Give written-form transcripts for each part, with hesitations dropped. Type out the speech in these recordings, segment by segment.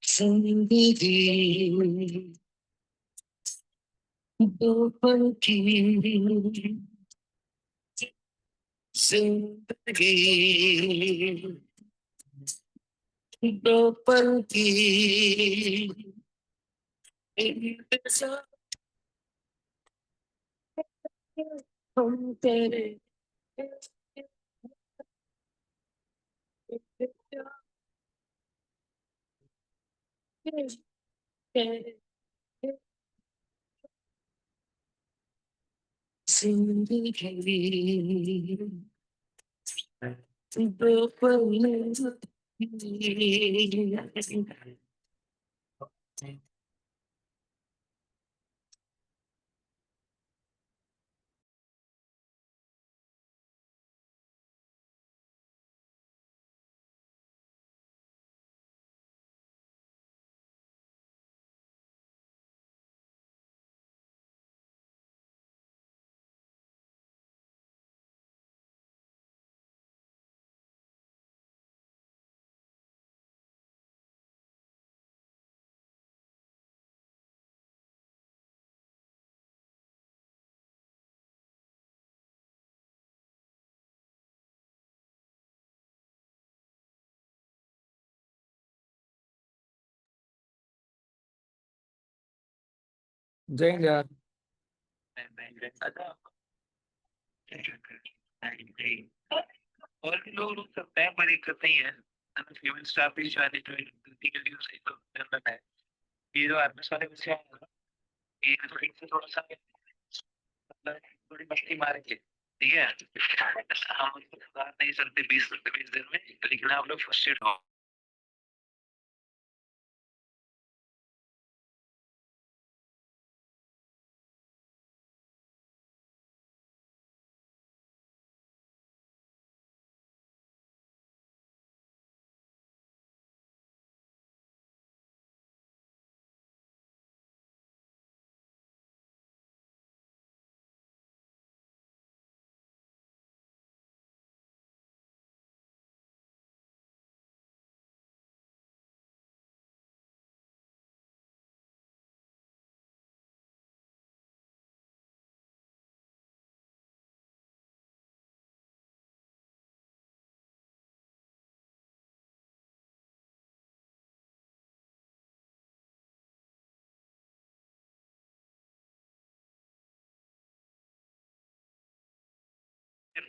जिंदगी दो पल की, जिंदगी दो पल की, इंतजार हम तेरे जिंदगी दो पल की। जय हिंद यार। और भी लोग रुक सकते हैं, कोई दिक्कत नहीं है। ह्यूमन स्टाफ भी शायद गलती के लिए सही तो करना है। ये जो आर्मिस वाले बच्चे हैं ना, ये थोड़ी से थोड़ा सा मतलब थोड़ी मस्ती मारेंगे, ठीक है। हम उसको सुधार नहीं सकते 20 दिन में, लेकिन आप लोग फ्रस्ट्रेट हो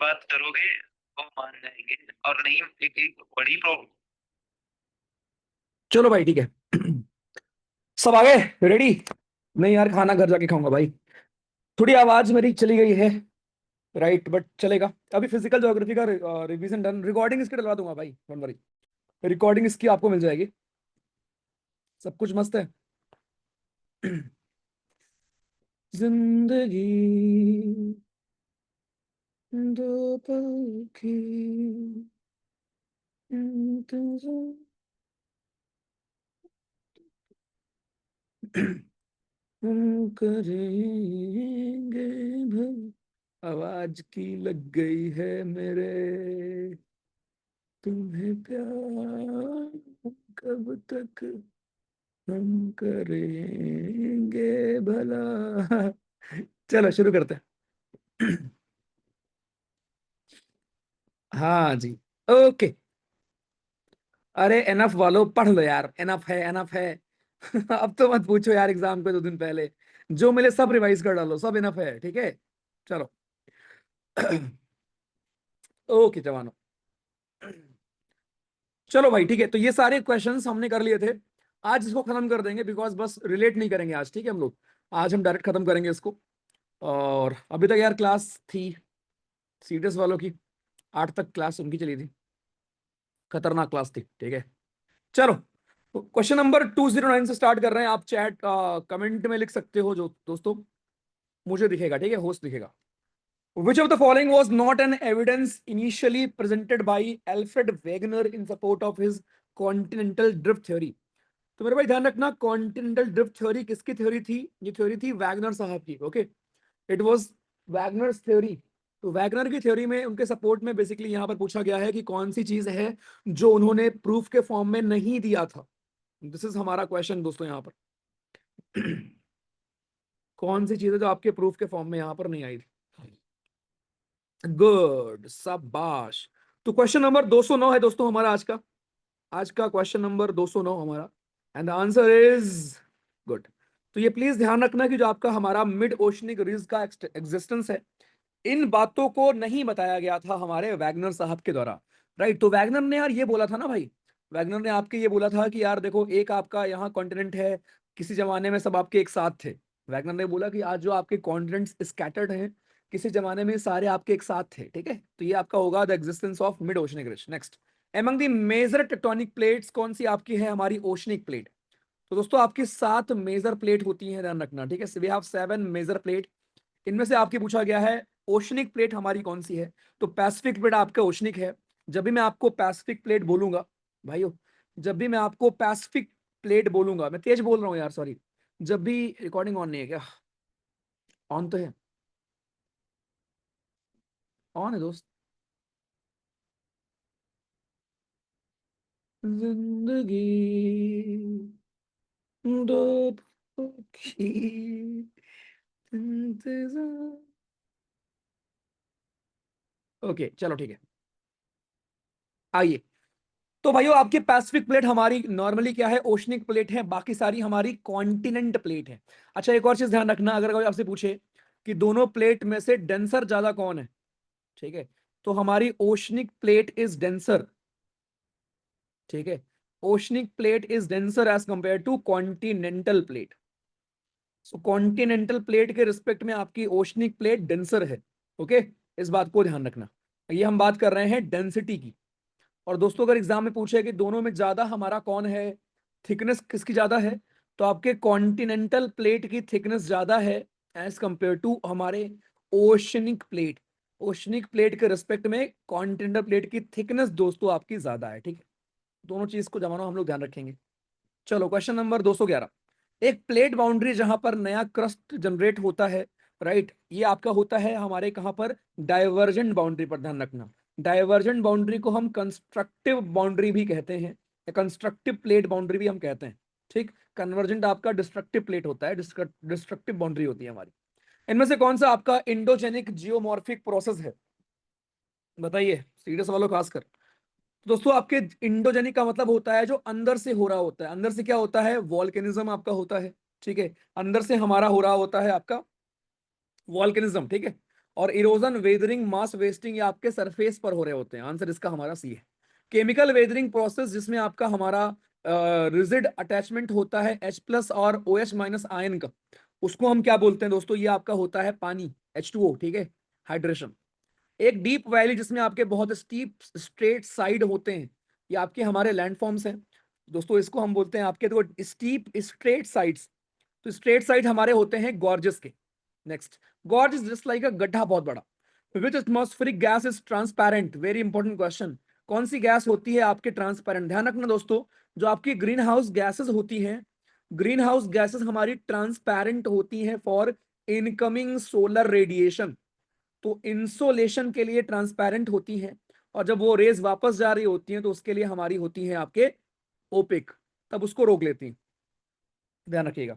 बात करोगे तो मान जाएंगे, और नहीं एक एक बड़ी प्रॉब्लम। चलो भाई ठीक है। सब आ गए रेडी? नहीं यार, खाना घर जाके खाऊंगा भाई। थोड़ी आवाज मेरी चली गई है, राइट, बट चलेगा। अभी फिजिकल ज्योग्राफी का रिवीजन डन, रिकॉर्डिंग इसकी डलवा दूंगा भाई, डोंट वरी। रिकॉर्डिंग इसकी आपको मिल जाएगी, सब कुछ मस्त है। जिंदगी दो पल की इंतजार। हम करेंगे भल, आवाज की लग गई है मेरे, तुम्हें प्यार कब तक हम करेंगे भला। चलो शुरू करते हैं। हाँ जी, ओके। अरे एनफ वालों, पढ़ लो यार, एनफ है, एनफ है। अब तो मत पूछो यार, एग्जाम पे 2 दिन पहले जो मिले सब रिवाइज कर डालो, सब इनफ है, ठीक है। चलो। ओके जवानों, चलो भाई ठीक है, तो ये सारे क्वेश्चंस हमने कर लिए थे। आज इसको खत्म कर देंगे, बिकॉज बस रिलेट नहीं करेंगे आज, ठीक है हम लोग। आज हम डायरेक्ट खत्म करेंगे इसको। और अभी तक यार क्लास थी सीडीएस वालों की, 8 तक क्लास उनकी चली थी, खतरनाक क्लास थी, ठीक है। चलो, क्वेश्चन नंबर 209 से स्टार्ट कर रहे हैं। आप चैट कमेंट में लिख सकते हो जो दोस्तों, मुझे दिखेगा, ठीक है, होस्ट दिखेगा। Which of the following was not an evidence initially presented by Alfred Wegener in support of his continental drift theory? तो मेरे भाई ध्यान रखना, कॉन्टिनेंटल ड्रिफ्ट थ्योरी किसकी थ्योरी थी? ये थ्योरी थी वैगनर साहब की, okay. It was Wagner's theory. तो वैगनर की थ्योरी में उनके सपोर्ट में बेसिकली यहाँ पर पूछा गया है कि कौन सी चीज है जो उन्होंने प्रूफ के फॉर्म में नहीं दिया था। दिस इज हमारा क्वेश्चन दोस्तों यहाँ पर। कौन सी चीज है जो आपके प्रूफ के फॉर्म में यहाँ पर नहीं आई थी। गुड, शाबाश। तो क्वेश्चन नंबर 209 है दोस्तों हमारा आज का क्वेश्चन नंबर 209 हमारा, and the answer is good. तो ये प्लीज ध्यान रखना कि जो आपका हमारा मिड ओशनिक रिज का एग्जिस्टेंस है, इन बातों को नहीं बताया गया था हमारे वैगनर साहब के द्वारा। राइट, तो वैगनर ने यार ये बोला था ना भाई, वैगनर ने आपके ये बोला था कि यार देखो एक आपका यहाँ कॉन्टिनेंट है, किसी जमाने में सब आपके एक साथ थे। वैगनर ने बोला कि आज जो आपके कॉन्टिनेंट्स स्कैटर्ड हैं, किसी जमाने में सारे आपके एक साथ थे। ठीक है, तो ये आपका होगा the existence of mid oceanic ridge. Next, among the major tectonic plates कौन सी आपकी है, हमारी ओशनिक प्लेट। तो दोस्तों आपकी 7 मेजर प्लेट होती हैं, ध्यान रखना। ठीक है, वी हैव 7 मेजर प्लेट। इनमें से आपकी पूछा गया है ओशनिक प्लेट हमारी कौन सी है। तो पैसिफिक प्लेट आपका ओशनिक है। जब भी मैं आपको पैसिफिक प्लेट बोलूंगा भाइयों, जब भी मैं आपको पैसिफिक प्लेट बोलूंगा, मैं तेज बोल रहा हूँ यार, सॉरी। जब भी रिकॉर्डिंग ऑन नहीं है क्या? ऑन तो है, ऑन है दोस्त। जिंदगी दो पलों की इंतजार। ओके चलो ठीक है, आइए। तो भाइयों आपकी पैसिफिक प्लेट हमारी नॉर्मली क्या है, ओशनिक प्लेट है, बाकी सारी हमारी कॉन्टिनेंट प्लेट है। अच्छा एक और चीज ध्यान रखना, अगर कोई आपसे पूछे कि दोनों प्लेट में से डेंसर ज्यादा कौन है, ठीक है, तो हमारी ओशनिक प्लेट इज डेंसर। ठीक है, oceanic plate is denser as compare to continental plate. So continental plate के रिस्पेक्ट में आपकी ओशनिक प्लेट डेंसर है। ओके, इस बात को ध्यान रखना। ये हम बात कर रहे हैं डेंसिटी की। और दोस्तों अगर एग्जाम में पूछे कि दोनों में ज्यादा हमारा कौन है, थिकनेस किसकी ज्यादा है, तो आपके कॉन्टिनेंटल प्लेट की थिकनेस ज्यादा है एज कंपेयर टू हमारे ओशनिक प्लेट। ओशनिक प्लेट के रिस्पेक्ट में कॉन्टिनेंटल प्लेट की थिकनेस दोस्तों आपकी ज्यादा है। ठीक है, दोनों चीज को जमाना हम लोग ध्यान रखेंगे। चलो क्वेश्चन नंबर 211। एक प्लेट बाउंड्री जहां पर नया क्रस्ट जनरेट होता है, राइट, ये आपका होता है हमारे कहां पर, डाइवर्जेंट बाउंड्री पर। ध्यान रखना, डाइवर्जेंट बाउंड्री को हम कंस्ट्रक्टिव बाउंड्री भी कहते हैं, या कंस्ट्रक्टिव प्लेट बाउंड्री भी हम कहते हैं। ठीक, कन्वर्जेंट आपका डिस्ट्रक्टिव प्लेट होता है, डिस्ट्रक्टिव बाउंड्री होती है हमारी। इनमें से कौन सा आपका इंडोजेनिक जियोमॉर्फिक प्रोसेस है, बताइए, सीरियस वालों खासकर। तो दोस्तों आपके इंडोजेनिक का मतलब होता है जो अंदर से हो रहा होता है। अंदर से क्या होता है, वॉल्केनिज्म आपका होता है। ठीक है, अंदर से हमारा हो रहा होता है आपका वॉल्केनिज्म। ठीक है, और इरोजन, वेदरिंग, मास वेस्टिंग ये आपके सरफेस पर हो रहे होते हैं। आंसर इसका हमारा सी है। केमिकल वेदरिंग प्रोसेस जिसमें आपका हमारा रिजिड अटैचमेंट होता है H+ और OH- आयन का, उसको हम क्या बोलते हैं दोस्तों, ये आपका होता है पानी, H2O। ठीक है, हाइड्रेशन। एक डीप वैली जिसमें आपके बहुत स्टीप स्ट्रेट साइड होते हैं, ये आपके हमारे लैंडफॉर्म्स हैं दोस्तों, इसको हम बोलते हैं आपके, तो स्टीप स्ट्रेट साइड्स। तो स्ट्रेट साइड हमारे होते हैं गॉर्जस के। Next, gorge is just like a गड्ढा बहुत बड़ा। Which atmospheric gas is transparent, very important question. कौन सी गैस होती है आपके ट्रांसपेरेंट, ध्यान रखना दोस्तों। जो आपकी ग्रीन हाउस गैसेस होती हैं, ग्रीन हाउस गैसेस हमारी ट्रांसपेरेंट होती हैं फॉर इनकमिंग सोलर रेडिएशन। तो इंसोलेशन के लिए ट्रांसपेरेंट होती हैं, और जब वो रेज वापस जा रही होती हैं तो उसके लिए हमारी होती हैं आपके ओपिक, तब उसको रोक लेती हैं। ध्यान रखिएगा।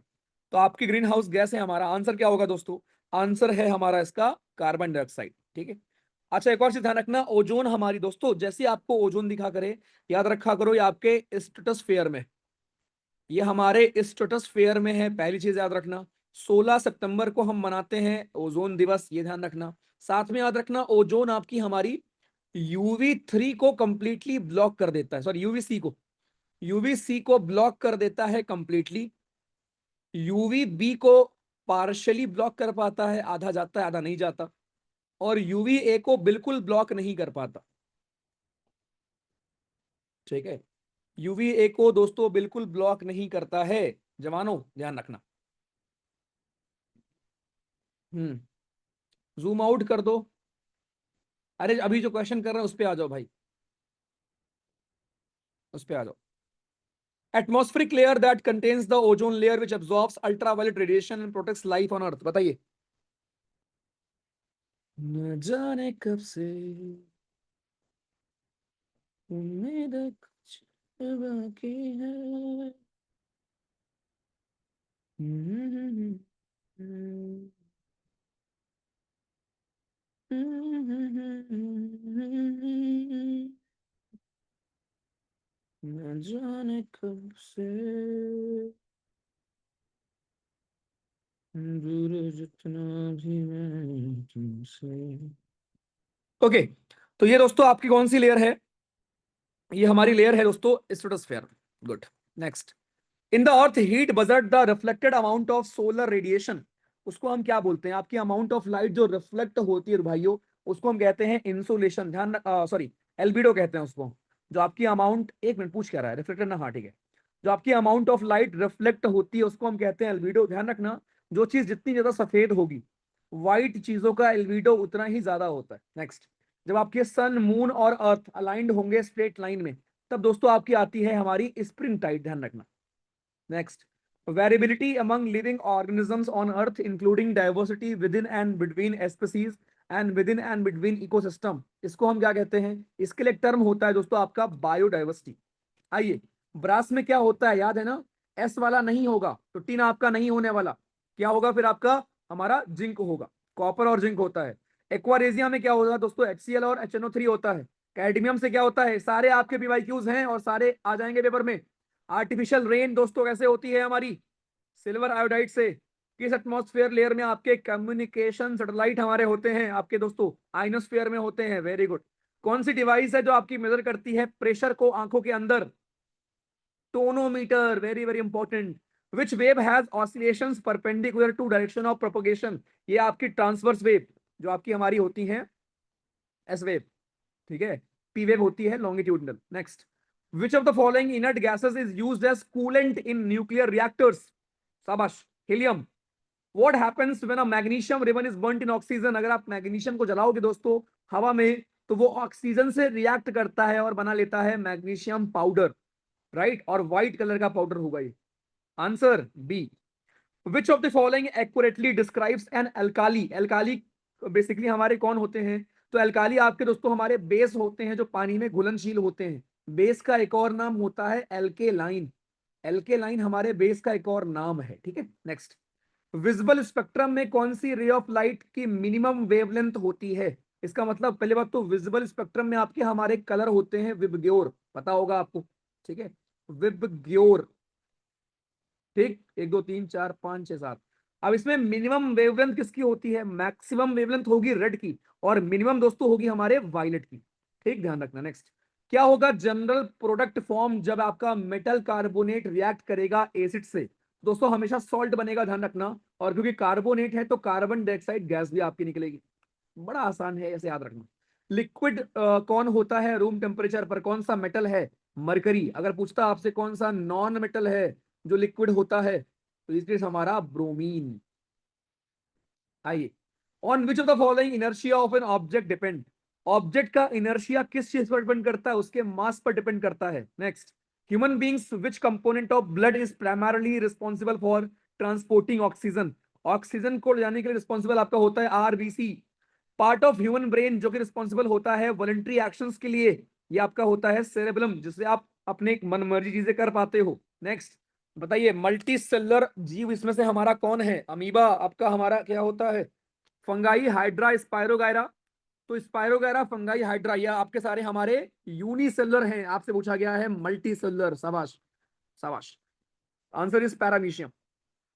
तो आपकी ग्रीन हाउस गैस है, हमारा आंसर क्या होगा दोस्तों, आंसर है हमारा इसका कार्बन डाइऑक्साइड। ठीक है। अच्छा एक और चीज ध्यान रखना, ओजोन हमारी दोस्तों, जैसे आपको ओजोन दिखा करे, याद रखा करो ये आपके स्ट्रेटोस्फेयर में, ये हमारे स्ट्रेटोस्फेयर में है, पहली चीज याद रखना। 16 सितंबर को हम मनाते हैं ओजोन दिवस, ये ध्यान रखना। साथ में याद रखना ओजोन आपकी हमारी UV3 को कंप्लीटली ब्लॉक कर देता है, सॉरी UVC को ब्लॉक कर देता है कंप्लीटली। UVB को पार्शली ब्लॉक कर पाता है, आधा जाता है आधा नहीं जाता। और UVA को बिल्कुल ब्लॉक नहीं कर पाता। ठीक है, UVA को दोस्तों बिल्कुल ब्लॉक नहीं करता है, जवानों ध्यान रखना। हम्म, जूम आउट कर दो। अरे अभी जो क्वेश्चन कर रहे हैं उस पे आ जाओ भाई, उस पे आ जाओ। Atmospheric layer that contains the ozone layer which absorbs ultraviolet radiation and protects life on earth, बताइए। न जाने कब से उम्मीद कुछ बाकी है। न जाने कब से दूर जितना भी मैं तुमसे। ओके, तो ये दोस्तों आपकी कौन सी लेयर है? ये हमारी लेयर है दोस्तों stratosphere. Good. Next, in the earth heat budget the reflected amount of solar radiation. उसको हम क्या बोलते हैं? आपकी अमाउंट ऑफ लाइट जो रिफ्लेक्ट होती है भाइयों, उसको हम कहते हैं इंसोलेशन। ध्यान, सॉरी, एल्बिडो कहते हैं उसको। जो आपकी अमाउंट, एक मिनट, पूछ क्या रहा है? रिफ्लेक्टेड ना, हाँ ठीक है। जो आपकी अमाउंट ऑफ लाइट रिफ्लेक्ट होती है उसको हम कहते हैं एल्बिडो। ध्यान रखना, जो चीज जितनी ज्यादा सफेद होगी, व्हाइट चीजों का एल्बिडो उतना ही ज्यादा होता है। नेक्स्ट, जब आपके सन, मून और अर्थ अलाइंड होंगे स्ट्रेट लाइन में, तब दोस्तों आपकी आती है हमारी स्प्रिंग टाइड। ध्यान रखना। Next, variability among living organisms on Earth, including diversity within and between species and within and between ecosystem. इसको हम क्या कहते हैं? इसके लिए एक टर्म होता है दोस्तों आपका बायोडाइवर्सिटी। आइए, ब्रास में क्या होता है याद है ना? एस वाला नहीं होगा तो टिन आपका नहीं होने वाला। क्या होगा फिर आपका? हमारा जिंक होगा। कॉपर और जिंक होता है। एक्वारेजिया में क्या होगा दोस्तों? HCl और HNO3 होता है। कैडमियम से क्या होता है? सारे आपके पीवाईक्यूज हैं और सारे आ जाएंगे पेपर में। आर्टिफिशियल रेन दोस्तों कैसे होती है हमारी? सिल्वर आयोडाइड से। किस एटमॉस्फेयर लेयर में आपके कम्युनिकेशन सैटेलाइट हमारे होते हैं आपके दोस्तों? आइनोस्फेयर में होते हैं। Very good. कौन सी डिवाइस है जो आपकी मेजर करती है प्रेशर को आंखों के अंदर? Tonometer. Very very important. Which wave has oscillations perpendicular to direction of propagation? ये आपकी ट्रांसवर्स वेव जो आपकी हमारी होती है, एस वेव। ठीक है। पी वेव होती है longitudinal. Next, which of the following inert gases is used as coolant in nuclear reactors? शाबाश, helium. What happens when a magnesium ribbon is burnt in oxygen? अगर आप मैग्नीशियम को जलाओगे दोस्तों हवा में, तो वो ऑक्सीजन से रिएक्ट करता है और बना लेता है मैग्नीशियम पाउडर। राइट, और व्हाइट कलर का पाउडर होगा ये। Answer B. Which of the following accurately describes an alkali? Alkali basically हमारे कौन होते हैं? तो अल्काली आपके दोस्तों हमारे बेस होते हैं जो पानी में घुलनशील होते हैं। बेस का एक और नाम होता है एल्केलाइन। एल्केलाइन हमारे बेस का एक और नाम है। ठीक है। नेक्स्ट, विजिबल स्पेक्ट्रम में कौन सी रे ऑफ लाइट की मिनिमम वेवलेंथ होती है? इसका मतलब पहले बात तो विजिबल स्पेक्ट्रम में आपके हमारे कलर होते हैं विबग्योर, पता होगा आपको। ठीक है, विबग्योर। ठीक, 1 2 3 4 5 6 7। अब इसमें मिनिमम वेवलेंथ किसकी होती है? मैक्सिमम वेवलेंथ होगी रेड की, और मिनिमम दोस्तों होगी हमारे वायलेट की। ठीक, ध्यान रखना। नेक्स्ट, क्या होगा जनरल प्रोडक्ट फॉर्म जब आपका मेटल कार्बोनेट रिएक्ट करेगा एसिड से? दोस्तों हमेशा सॉल्ट बनेगा, ध्यान रखना। और क्योंकि कार्बोनेट है तो कार्बन डाइऑक्साइड गैस भी आपकी निकलेगी। बड़ा आसान है, ऐसे याद रखना। लिक्विड कौन होता है रूम टेम्परेचर पर? कौन सा मेटल है? मरकरी। अगर पूछता आपसे कौन सा नॉन मेटल है जो लिक्विड होता है, तो इसलिए हमारा ब्रोमीन। आइए, on which of the following inertia of an object depend? Object का इनर्शिया किस चीज पर डिपेंड करता है? उसके मास पर डिपेंड करता है। Next, human beings which component of blood is primarily responsible for transporting oxygen? Oxygen को ले जाने के लिए रिस्पॉन्सिबल आपका होता है RBC. Part of human brain जो कि रिस्पॉन्सिबल होता है वॉलंटरी एक्शंस के लिए, ये आपका होता है सेरेबलम, जिससे आप अपने एक मन मर्जी चीजें कर पाते हो। नेक्स्ट, बताइए मल्टी सेलुलर जीव इसमें से हमारा कौन है? अमीबा आपका हमारा क्या होता है? Fungi, hydra, spirogyra. तो स्पायरोगायरा, फंगाई, हाइड्रा, ये आपके सारे हमारे यूनिसेलुलर हैं। आपसे पूछा गया है मल्टी सेलुलर। शाबाश, शाबाश। Answer is paramecium.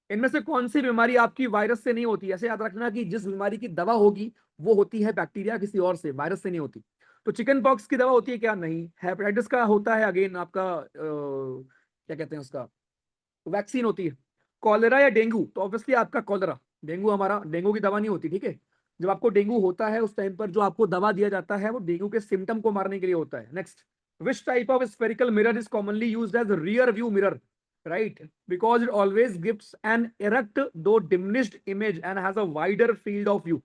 इनमें से कौन सी बीमारी आपकी वायरस से नहीं होती? ऐसे याद रखना कि जिस बीमारी की दवा होगी वो होती है बैक्टीरिया किसी और से, वायरस से नहीं होती। तो चिकन पॉक्स की दवा होती है क्या? नहीं। हेपेटाइटिस का होता है अगेन आपका क्या कहते हैं उसका, वैक्सीन होती है। कॉलेरा या डेंगू? तो ऑब्वियसली आपका कॉलेरा। डेंगू हमारा, डेंगू की दवा नहीं होती। ठीक है, जब आपको डेंगू होता है उस टाइम पर जो आपको दवा दिया जाता है वो डेंगू के सिम्टम को मारने के लिए होता है। Next, which type of spherical mirror is commonly used as rear view mirror? right, because it always gives an erect though diminished image and has a wider field of view.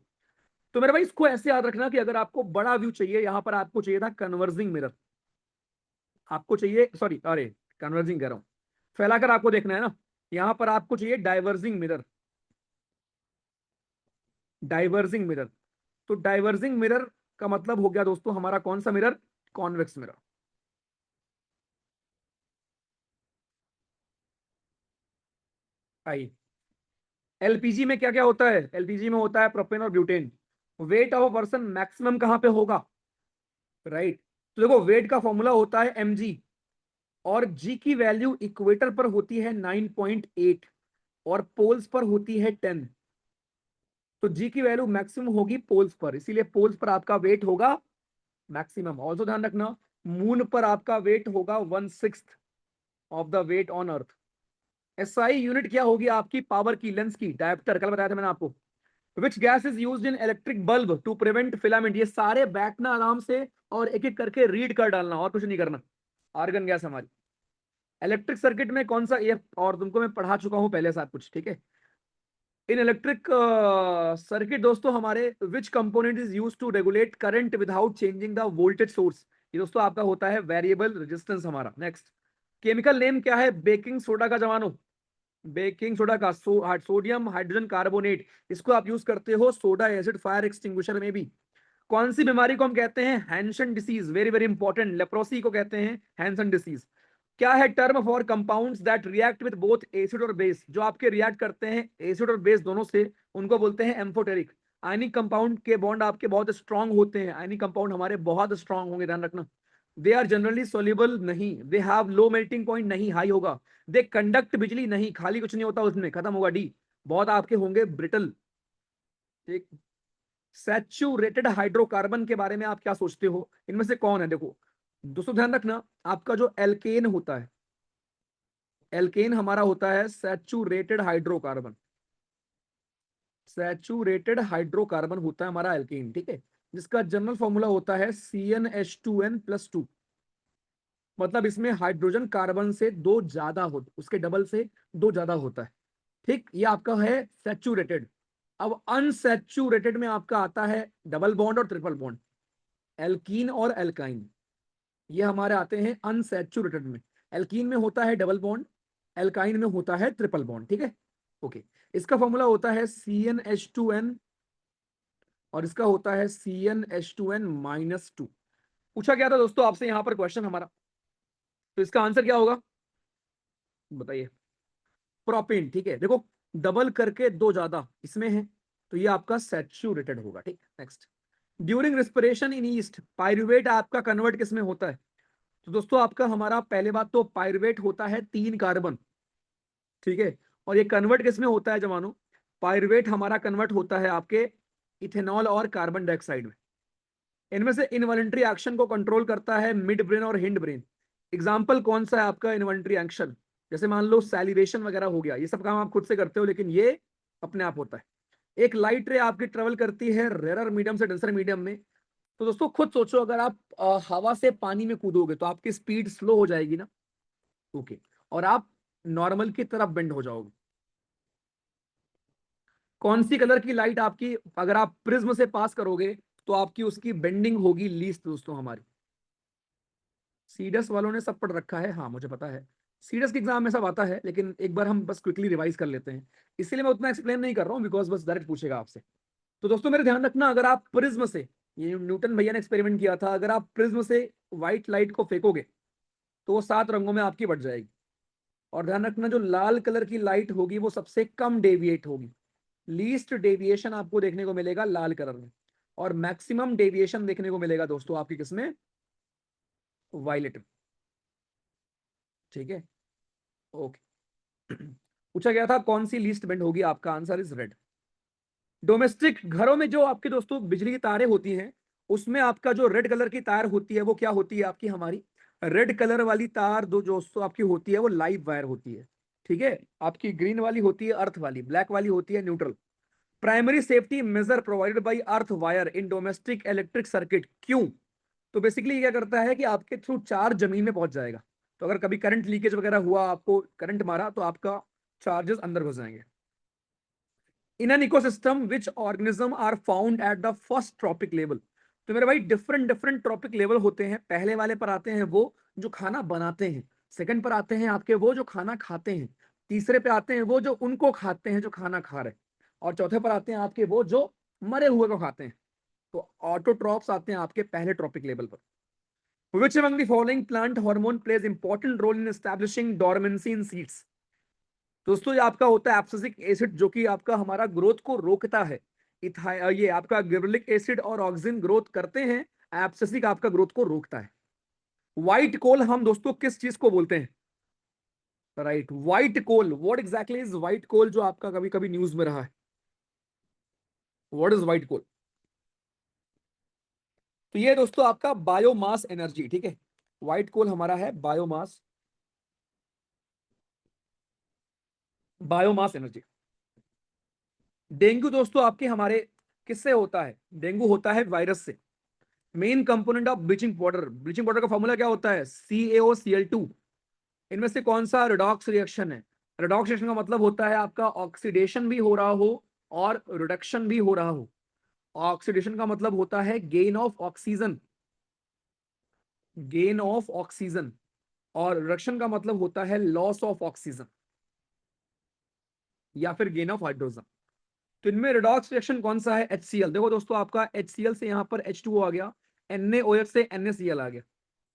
तो मेरे भाई इसको ऐसे याद रखना कि अगर आपको बड़ा व्यू चाहिए, यहां पर आपको चाहिए था कन्वर्जिंग मिरर। आपको चाहिए, सॉरी, अरे कन्वर्जिंग कह रहा हूं, फैलाकर आपको देखना है ना। यहां पर आपको चाहिए डाइवर्जिंग मिरर। Diverging mirror. तो डाइवर्जिंग मिरर का मतलब हो गया दोस्तों हमारा कौन सा मिरर, कॉन्वेक्स मिरर। आइए, एलपीजी में क्या क्या होता है, एलपीजी में होता है प्रोपेन और butane. Weight of a person maximum कहां पे होगा, राइट। तो देखो वेट का फॉर्मूला होता है mg, और जी की वैल्यू इक्वेटर पर होती है 9.8 और पोल्स पर होती है 10। तो जी की वैल्यू मैक्सिमम होगी पोल्स पर, इसीलिए पोल्स पर आपका वेट होगा मैक्सिमम। ऑल्सो ध्यान रखना, मून पर आपका वेट होगा 1/6 of the weight on earth. SI unit क्या होगी आपकी, पावर की, लेंस की, डायप्टर, कल बताया था मैंने आपको। Which gas is used in electric bulb to prevent filament. ये सारे बैठना आराम से और एक एक करके रीड कर डालना, और कुछ नहीं करना। आर्गन गैस हमारी। इलेक्ट्रिक सर्किट में कौन सा, ये और तुमको मैं पढ़ा चुका हूं पहले साथ कुछ, ठीक है। इन इलेक्ट्रिक सर्किट दोस्तों हमारे which component is used to regulate current without changing the voltage source. ये दोस्तों आपका होता है वेरिएबल रेजिस्टेंस हमारा। नेक्स्ट, केमिकल नेम क्या है बेकिंग सोडा का जवानो, बेकिंग सोडा का सोडियम हाइड्रोजन कार्बोनेट, इसको आप यूज करते हो सोडा एसिड फायर एक्सटिंग्विशर में भी। कौन सी बीमारी को हम कहते हैं, Hansen disease, very very important. Leprosy को कहते हैं हैंसन डिसीज। क्या है term for compounds that react with both acid और बेस, जो आपके रिएक्ट करते हैं एसिड और बेस दोनों से, उनको बोलते हैं एम्फोटेरिक। आयनिक कंपाउंड के बॉन्ड आपके बहुत स्ट्रांग होते हैं, आयनिक कंपाउंड हमारे बहुत स्ट्रांग होंगे, ध्यान रखना। दे आर जनरली सोल्यूबल नहीं, they have low melting point नहीं, हाई होगा। दे कंडक्ट बिजली नहीं, खाली कुछ नहीं होता उसमें, खत्म होगा डी। बहुत आपके होंगे ब्रिटल, ठीक। सैचुरेटेड हाइड्रोकार्बन के बारे में आप क्या सोचते हो, इनमें से कौन है, देखो दोस्तों ध्यान रखना, आपका जो एल्केन होता है, एल्केन हमारा होता है सैचुरेटेड हाइड्रोकार्बन। सैचुरेटेड हाइड्रोकार्बन होता है हमारा एल्केन, ठीक है, जिसका जनरल फॉर्मूला होता है CnH2n+2। मतलब इसमें हाइड्रोजन कार्बन से दो ज्यादा हो, उसके डबल से दो ज्यादा होता है, ठीक। ये आपका है सैचुरेटेड। अब अनसैचुरेटेड में आपका आता है डबल बॉन्ड और ट्रिपल बॉन्ड, एल्कीन और एल्काइन। ये हमारे आते हैं अनसैचुरेटेड में। एल्कीन में होता है डबल बॉन्ड, एल्काइन में होता है ट्रिपल बॉन्ड, ठीक है। ओके, इसका फॉर्मूला होता है CnH2n, और इसका होता है CnH2n-2। पूछा गया था दोस्तों आपसे यहां पर क्वेश्चन हमारा, तो इसका आंसर क्या होगा बताइए, प्रोपेन, ठीक है। देखो डबल करके दो ज्यादा इसमें है, तो ये आपका सैचुरेटेड होगा, ठीक। Next, during respiration in east pyruvate आपका कन्वर्ट किस में होता है। तो दोस्तों आपका हमारा पहले बात तो पायरुवेट होता है 3 कार्बन, ठीक है। और ये कन्वर्ट किस में होता है जवानों, पायरुवेट हमारा कन्वर्ट होता है आपके इथेनॉल और कार्बन डाइऑक्साइड में। इनमें से इनवॉलंटरी एक्शन को कंट्रोल करता है मिड ब्रेन और हिंड ब्रेन। एग्जाम्पल कौन सा है आपका इनवॉलंटरी एक्शन, जैसे मान लो सैलिवेशन वगैरह हो गया, ये सब काम आप खुद से करते हो, लेकिन ये अपने आप होता है। एक लाइट रे आपकी ट्रेवल करती है रेरर मीडियम से डेंसर मीडियम में। तो दोस्तों खुद सोचो, अगर आप हवा से पानी में कूदोगे तो आपकी स्पीड स्लो हो जाएगी ना, ओके, और आप नॉर्मल की तरफ बेंड हो जाओगे। कौन सी कलर की लाइट आपकी अगर आप प्रिज्म से पास करोगे तो आपकी उसकी बेंडिंग होगी लीस्ट दोस्तों हमारी। सीडस वालों ने सब पढ़ रखा है, हाँ मुझे पता है, सीडस के एग्जाम में सब आता है, लेकिन एक बार हम बस क्विकली रिवाइज कर लेते हैं, इसलिए मैं उतना एक्सप्लेन नहीं कर रहा हूँ, बिकॉज बस डायरेक्ट पूछेगा आपसे। तो दोस्तों मेरे ध्यान रखना, अगर आप प्रिज्म से, ये न्यूटन भैया ने एक्सपेरिमेंट किया था, अगर आप प्रिज्म से व्हाइट लाइट को फेंकोगे तो वो 7 रंगों में आपकी बट जाएगी। और ध्यान रखना, जो लाल कलर की लाइट होगी वो सबसे कम डेविएट होगी, लीस्ट डेविएशन आपको देखने को मिलेगा लाल कलर में, और मैक्सिमम डेविएशन देखने को मिलेगा दोस्तों आपकी किसमें, वायलेट में, ठीक है। ओके, पूछा गया था कौन सी लीस्ट बेंड होगी, आपका आंसर इज रेड। डोमेस्टिक घरों में जो आपकी दोस्तों बिजली की तारें होती हैं, उसमें आपका जो रेड कलर की तार होती है वो क्या होती है आपकी, हमारी रेड कलर वाली तार दो दोस्तों आपकी होती है वो लाइव वायर होती है, ठीक है। आपकी ग्रीन वाली होती है अर्थ वाली, ब्लैक वाली होती है neutral. Primary safety major provided by earth wire in domestic electric circuit, क्यों। तो बेसिकली क्या करता है कि आपके थ्रू चार्ज जमीन में पहुंच जाएगा, तो अगर कभी करंट लीकेज वगैरह हुआ, आपको करंट मारा, तो आपका चार्जेस अंदर घुस जाएंगे। In an ecosystem which organism are found at the first trophic level. तो मेरे भाई डिफरेंट डिफरेंट ट्रॉपिक लेवल होते हैं, पहले वाले पर आते हैं वो जो खाना बनाते हैं, सेकंड पर आते हैं आपके वो जो खाना खाते हैं, तीसरे पे आते हैं वो जो उनको खाते हैं जो खाना खा रहे हैं, और चौथे पर आते हैं आपके वो जो मरे हुए को खाते हैं। तो ऑटोट्रॉप्स आते हैं आपके पहले ट्रॉपिक लेवल पर। Which among the following plant hormone plays important role in establishing dormancy in seeds? दोस्तों ये आपका होता है एब्सिसिक एसिड, जो कि आपका हमारा ग्रोथ को रोकता है। ये आपका गिबरेलिक एसिड और ऑक्सिन ग्रोथ करते हैं, एब्सिसिक आपका ग्रोथ को रोकता है। व्हाइट कोल हम दोस्तों किस चीज को बोलते हैं? Right, white coal. What exactly is white coal, जो आपका कभी कभी न्यूज में रहा है? What is white coal? तो ये दोस्तों आपका बायोमास एनर्जी, ठीक है। व्हाइट कोल हमारा है बायोमास, बायोमास एनर्जी। डेंगू दोस्तों आपके हमारे किससे होता है? डेंगू होता है वायरस से। Main component of bleaching powder, bleaching powder का फॉर्मूला क्या होता है? CaOCl2। इनमें से कौन सा रिडॉक्स रिएक्शन है? रिडॉक्स रिएक्शन का मतलब होता है आपका ऑक्सीडेशन भी हो रहा हो और रिडक्शन भी हो रहा हो। ऑक्सीडेशन का मतलब होता है gain of oxygen, gain of oxygen, और रिडक्शन का मतलब होता है लॉस ऑफ ऑक्सीजन या फिर गेन ऑफ हाइड्रोजन। तो इनमें रिडॉक्स रिएक्शन कौन सा है? HCl। देखो दोस्तों आपका HCl से यहाँ पर H2O आ गया, NaOH से NaCl आ गया।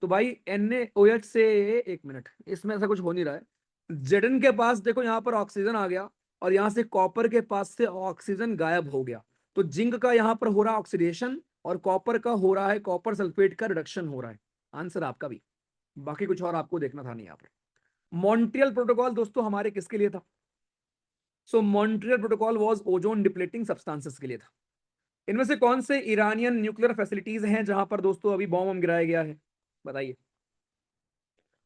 तो भाई NaOH से, एक मिनट, इसमें ऐसा कुछ हो नहीं रहा है। Zn के पास देखो यहाँ पर ऑक्सीजन आ गया, और यहाँ से कॉपर के पास से ऑक्सीजन गायब हो गया। तो जिंक का यहाँ पर हो रहा है ऑक्सीडेशन, और कॉपर का हो रहा है, कॉपर सल्फेट का रिडक्शन हो रहा है। आंसर आपका भी। बाकी कुछ और आपको देखना था नहीं यहाँ पर। मॉन्ट्रियल प्रोटोकॉल दोस्तों हमारे किसके लिए था? So Montreal protocol was ozone depleting substances के लिए था। इनमें से कौन से ईरानियन न्यूक्लियर फैसिलिटीज हैं जहां पर दोस्तों अभी बॉम्ब गिराया गया है? बताइए।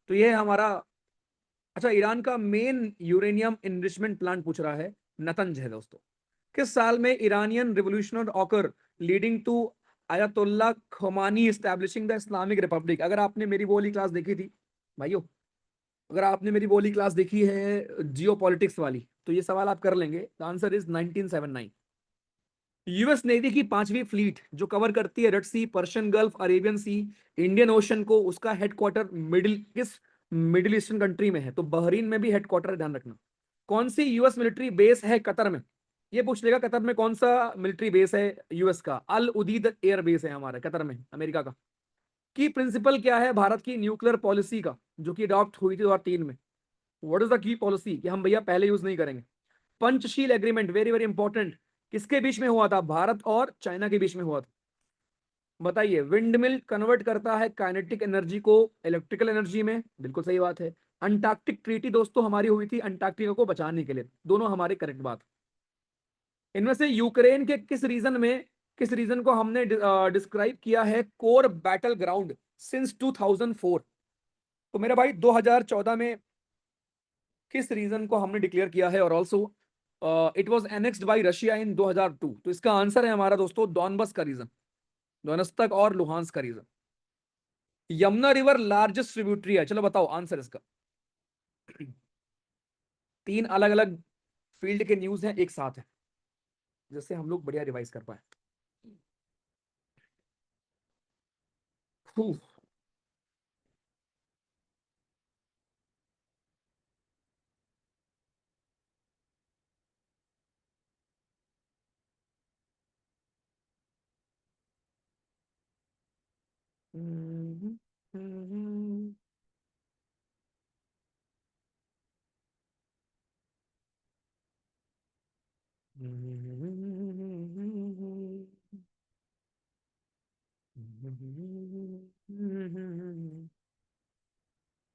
तो ये हमारा, अच्छा, ईरान का मेन यूरेनियम इनरिचमेंट प्लांट पूछ रहा है, नतंज है दोस्तों। किस साल में Iranian revolution occur leading to Ayatollah Khomeini establishing the Islamic republic? अगर आपने मेरी वो वाली क्लास देखी थी भाइयों, अगर आपने मेरी वो वाली क्लास देखी है जियो पॉलिटिक्स वाली, तो ये सवाल आप कर लेंगे। The answer is 1979। US navy की 5वीं फ्लीट जो कवर करती है रेड सी, पर्शियन गल्फ, अरेबियन सी, इंडियन ओशन को, उसका हेडक्वार्टर मिडिल ईस्टर्न कंट्री में है। तो बहरीन में भी हेडक्वार्टर है, ध्यान रखना। कौन सी यूएस मिलिट्री बेस है कतर में? ये पूछ लेगा कतर में कौन सा मिलिट्री बेस है यूएस का? अल उदीद एयर बेस है हमारा कतर में, अमेरिका का। की प्रिंसिपल क्या है भारत की न्यूक्लियर पॉलिसी का, जो कि अडॉप्ट हुई थी 2003 में? What is the key policy, कि हम भैया पहले यूज नहीं करेंगे? Panchsheel agreement, very very important, किसके बीच में हुआ था? भारत और चाइना के बीच में हुआ था। बताइए। विंड मिल कन्वर्ट करता है काइनेटिक एनर्जी को इलेक्ट्रिकल एनर्जी में, बिल्कुल सही बात है। अंटार्कटिक ट्रीटी दोस्तों हमारी हुई थी अंटार्कटिका को बचाने के लिए, दोनों हमारे करेक्ट बात। इनमें से यूक्रेन के किस रीजन को हमने डिस्क्राइब किया है कोर बैटल ग्राउंड सिंस 2004? तो मेरे भाई 2014 में किस रीजन को हमने डिक्लेयर किया है, और also it was annexed by Russia in 2002? तो इसका आंसर है हमारा दोस्तों डॉनबस का रीजन, दोनस्तक और लुहांस का region. Yamuna river largest tributary है, चलो बताओ आंसर इसका। 3 अलग अलग फील्ड के न्यूज हैं एक साथ है, जिससे हम लोग बढ़िया रिवाइज कर पाए। फू।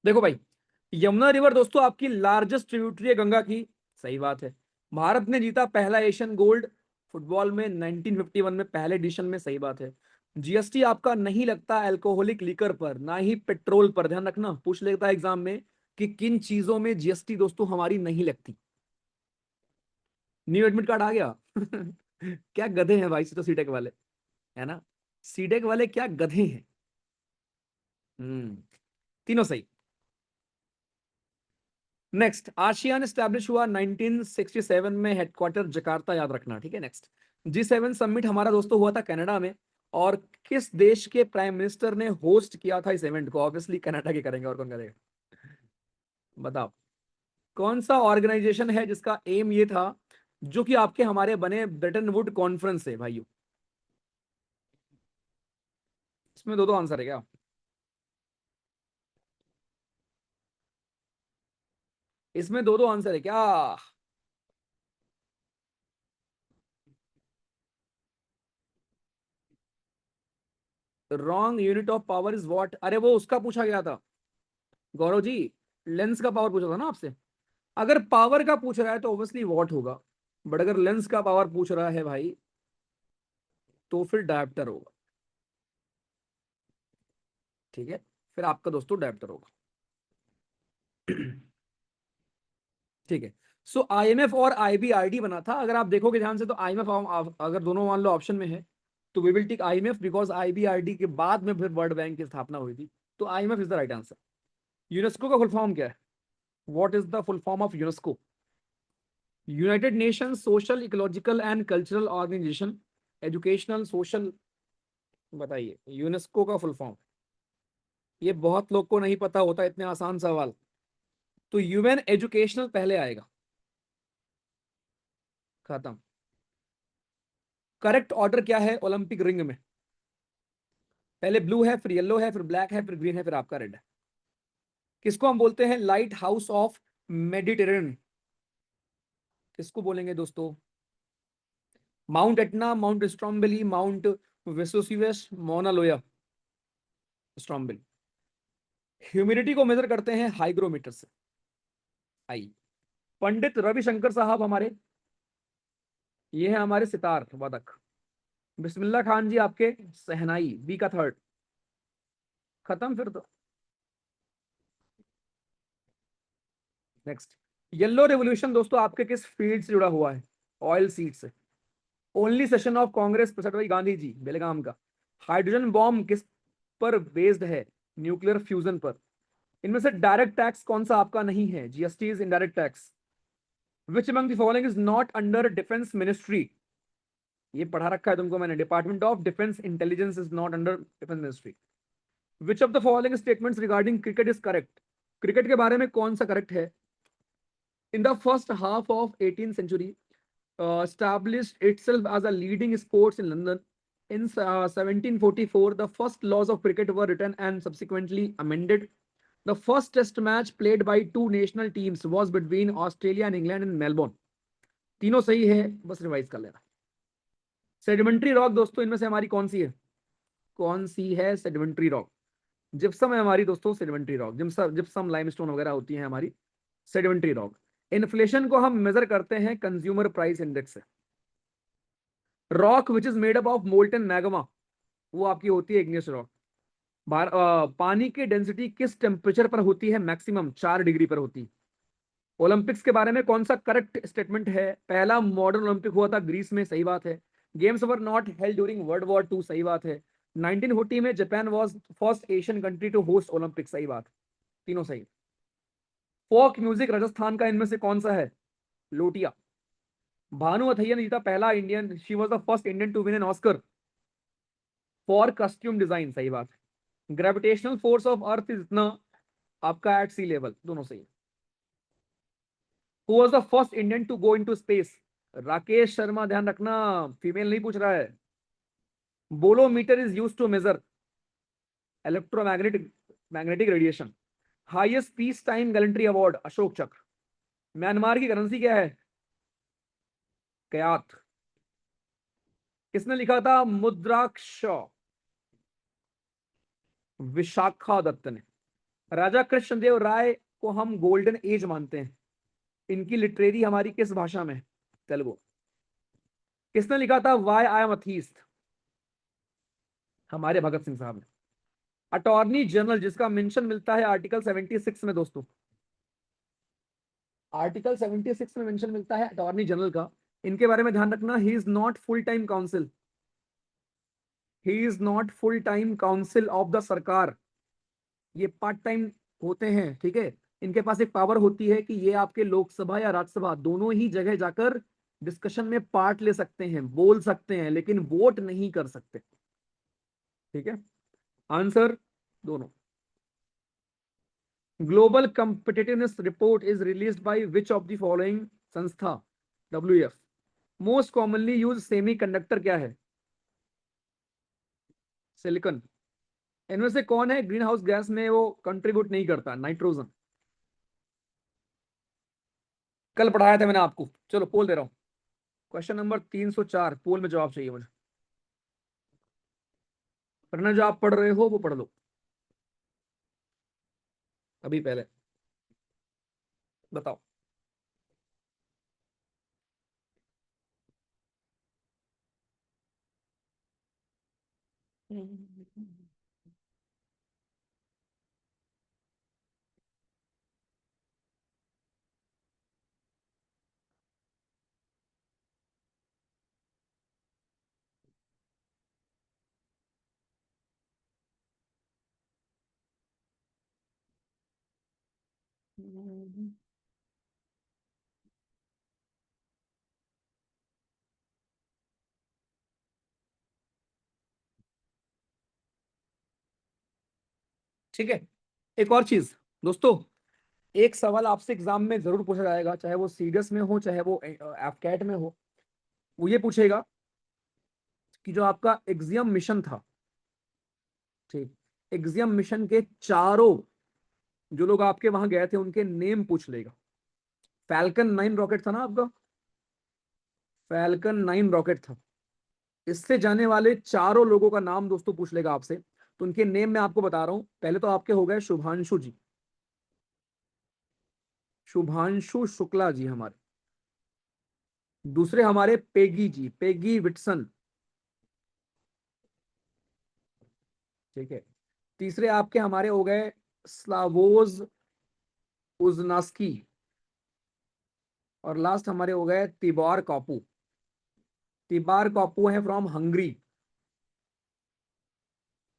देखो भाई, यमुना रिवर दोस्तों आपकी लार्जेस्ट ट्रिब्यूटरी है गंगा की, सही बात है। भारत ने जीता पहला एशियन गोल्ड फुटबॉल में 1951 में, पहले एडिशन में, सही बात है। जीएसटी आपका नहीं लगता अल्कोहलिक लिकर पर, ना ही पेट्रोल पर, ध्यान रखना, पूछ लेता है एग्जाम में कि किन चीजों में जीएसटी दोस्तों हमारी नहीं लगती। न्यू एडमिट कार्ड आ गया। क्या गधे हैं भाई तो सीटेक वाले, है ना? सीटेक वाले क्या गधे हैं। तीनों सही। नेक्स्ट, आसियान स्टैब्लिश हुआ 1967 में, हेडक्वार्टर जकार्ता, याद रखना, ठीक है। नेक्स्ट, G7 समिट हमारा दोस्तों हुआ था कनाडा में, और किस देश के प्राइम मिनिस्टर ने होस्ट किया था इस इवेंट को? ऑब्वियसली कनाडा के करेंगे, और कौन करेगा? बताओ। कौन सा ऑर्गेनाइजेशन है जिसका एम ये था, जो कि आपके हमारे बने ब्रेटन वुड कॉन्फ्रेंस से भाइयों? इसमें दो दो आंसर है क्या? इसमें दो दो आंसर है क्या? Wrong unit of power is what? अरे वो उसका पूछा गया था गौरव जी, लेंस का पावर पूछा था ना आपसे। अगर पावर का पूछ रहा है तो ऑब्वियसली वॉट होगा, बट अगर लेंस का पावर पूछ रहा है भाई तो फिर डायप्टर होगा। ठीक है, फिर आपका दोस्तों डायप्टर होगा। ठीक है। सो आईएमएफ और आईबीआरडी बना था, अगर आप देखोगे ध्यान से तो आईएमएफ अगर दोनों मान लो ऑप्शन में है तो we will take IMF, because IBRD के बाद में फिर वर्ल्ड बैंक की स्थापना हुई थी। तो IMF is the right answer. UNESCO का फुल फॉर्म क्या है? What is the full form of UNESCO? United Nation social ecological and cultural organisation, educational social. बताइए यूनेस्को का फुल फॉर्म। ये बहुत लोग को नहीं पता होता, इतने आसान सवाल। तो यूएन एजुकेशनल पहले आएगा। खत्म। करेक्ट ऑर्डर क्या है ओलंपिक रिंग में? पहले ब्लू है, फिर येलो है, फिर ब्लैक है, फिर ग्रीन है, फिर आपका रेड है। किसको हम बोलते हैं लाइट हाउस ऑफ मेडिटेरेनियन? किसको बोलेंगे दोस्तों? माउंट एटना, माउंट स्ट्रॉम्बेली, माउंट वेसुसिवस, मौना लोया? स्ट्रॉम्बेली। ह्यूमिडिटी को मेजर करते हैं हाइग्रोमीटर से। आई। पंडित रविशंकर साहब हमारे, ये है हमारे सितार वादक। बिस्मिल्लाह खान जी आपके सहनाई, बी का थर्ड। खत्म फिर तो। नेक्स्ट। येलो रेवोल्यूशन दोस्तों आपके किस फील्ड से जुड़ा हुआ है? ऑयल सीड से। Only session of Congress president भाई गांधी जी, बेलगाम का। हाइड्रोजन बॉम्ब किस पर बेस्ड है? न्यूक्लियर फ्यूजन पर। इनमें से डायरेक्ट टैक्स कौन सा आपका नहीं है? GST is indirect tax. Which among the following is not under defence ministry? ये पढ़ा रखा है तुमको मैंने, department of defence intelligence is not under defence ministry. Which of the following statements regarding cricket is correct? Cricket के बारे में कौन सा करेक्ट है? In the first half of 18th century, established itself as a leading sports in London. In 1744, the first laws of cricket were written and subsequently amended. The first test match played by two national teams was between Australia and England in Melbourne. तीनों सही है, बस revise कर लेना। Sedimentary rock दोस्तों इनमें से हमारी कौन सी है? कौन सी है सेडिमेंट्री रॉक? जिप्सम है हमारी दोस्तों sedimentary rock. Gypsum gypsum limestone वगैरह होती है हमारी सेडिमेंट्री रॉक। इन्फ्लेशन को हम मेजर करते हैं कंज्यूमर प्राइस इंडेक्स से। Rock which is made up of molten magma, वो आपकी होती है इग्नियस रॉक। पानी की डेंसिटी किस टेम्परेचर पर होती है? मैक्सिमम 4 डिग्री पर होती है। ओलंपिक्स के बारे में कौन सा करेक्ट स्टेटमेंट है? पहला मॉडर्न ओलंपिक हुआ था ग्रीस में, सही बात है। Games were not held during World War 2, सही बात है। 1940 में Japan was first Asian country to host Olympic, सही बात। तीनों सही। फोक म्यूजिक राजस्थान का इनमें से कौन सा है? लोटिया। भानु अथैया ने जीता पहला Indian, she was the first Indian to win an Oscar for costume design, सही बात है। Gravitational force of earth is इतना आपका एट सी लेवल, दोनों सही। Who was the first Indian to go into space? Rakesh Sharma, ध्यान रखना फीमेल नहीं पूछ रहा है। Bolometer is used to measure electromagnetic magnetic radiation. Highest peace time gallantry award Ashok Chakra. Myanmar की करेंसी क्या है? कयात। किसने लिखा था मुद्राक्ष? विशाखा दत्त ने। राजा कृष्णदेव राय को हम गोल्डन एज मानते हैं। इनकी लिटरेरी हमारी किस भाषा में? तेलुगु। किसने लिखा था वाई आई एम अथीस्ट? हमारे भगत सिंह साहब ने। अटॉर्नी जनरल जिसका मेंशन मिलता है आर्टिकल 76 में दोस्तों, आर्टिकल 76 में मेंशन मिलता है अटॉर्नी जनरल का, इनके बारे में ध्यान रखना। He is not full time council, he is not full time council of the सरकार, ये पार्ट टाइम होते हैं। ठीक है, इनके पास एक पावर होती है कि ये आपके लोकसभा या राज्यसभा दोनों ही जगह जाकर डिस्कशन में पार्ट ले सकते हैं, बोल सकते हैं, लेकिन वोट नहीं कर सकते। ठीक है, आंसर दोनों। Global competitiveness report is released by which of the following संस्था? WF. Most commonly use semiconductor क्या है? सिलिकॉन। इनमें से कौन है ग्रीन हाउस गैस में वो कंट्रीब्यूट नहीं करता? नाइट्रोजन। कल पढ़ाया था मैंने आपको। चलो पोल दे रहा हूं। क्वेश्चन नंबर 304, पोल में जवाब चाहिए मुझे। पढ़ना जो आप पढ़ रहे हो वो पढ़ लो अभी पहले। बताओ। ठीक है। एक और चीज दोस्तों, एक सवाल आपसे एग्जाम में जरूर पूछा जाएगा, चाहे वो सीडीएस में हो चाहे वो एफकेट में हो। वो ये पूछेगा कि जो आपका एग्जियम मिशन था, ठीक, एग्जियम मिशन के चारों जो लोग आपके वहां गए थे उनके नेम पूछ लेगा। फैल्कन 9 रॉकेट था ना आपका, फैल्कन 9 रॉकेट था। इससे जाने वाले चारों लोगों का नाम दोस्तों पूछ लेगा आपसे। तो उनके नेम मैं आपको बता रहा हूं। पहले तो आपके हो गए शुभांशु जी, शुभांशु शुक्ला जी हमारे। दूसरे हमारे पेगी जी, पेगी विटसन। ठीक है। तीसरे आपके हमारे हो गए स्लावोज उजनास्की। और लास्ट हमारे हो गए तिबार कापू। तिबार कापू है फ्रॉम हंगरी।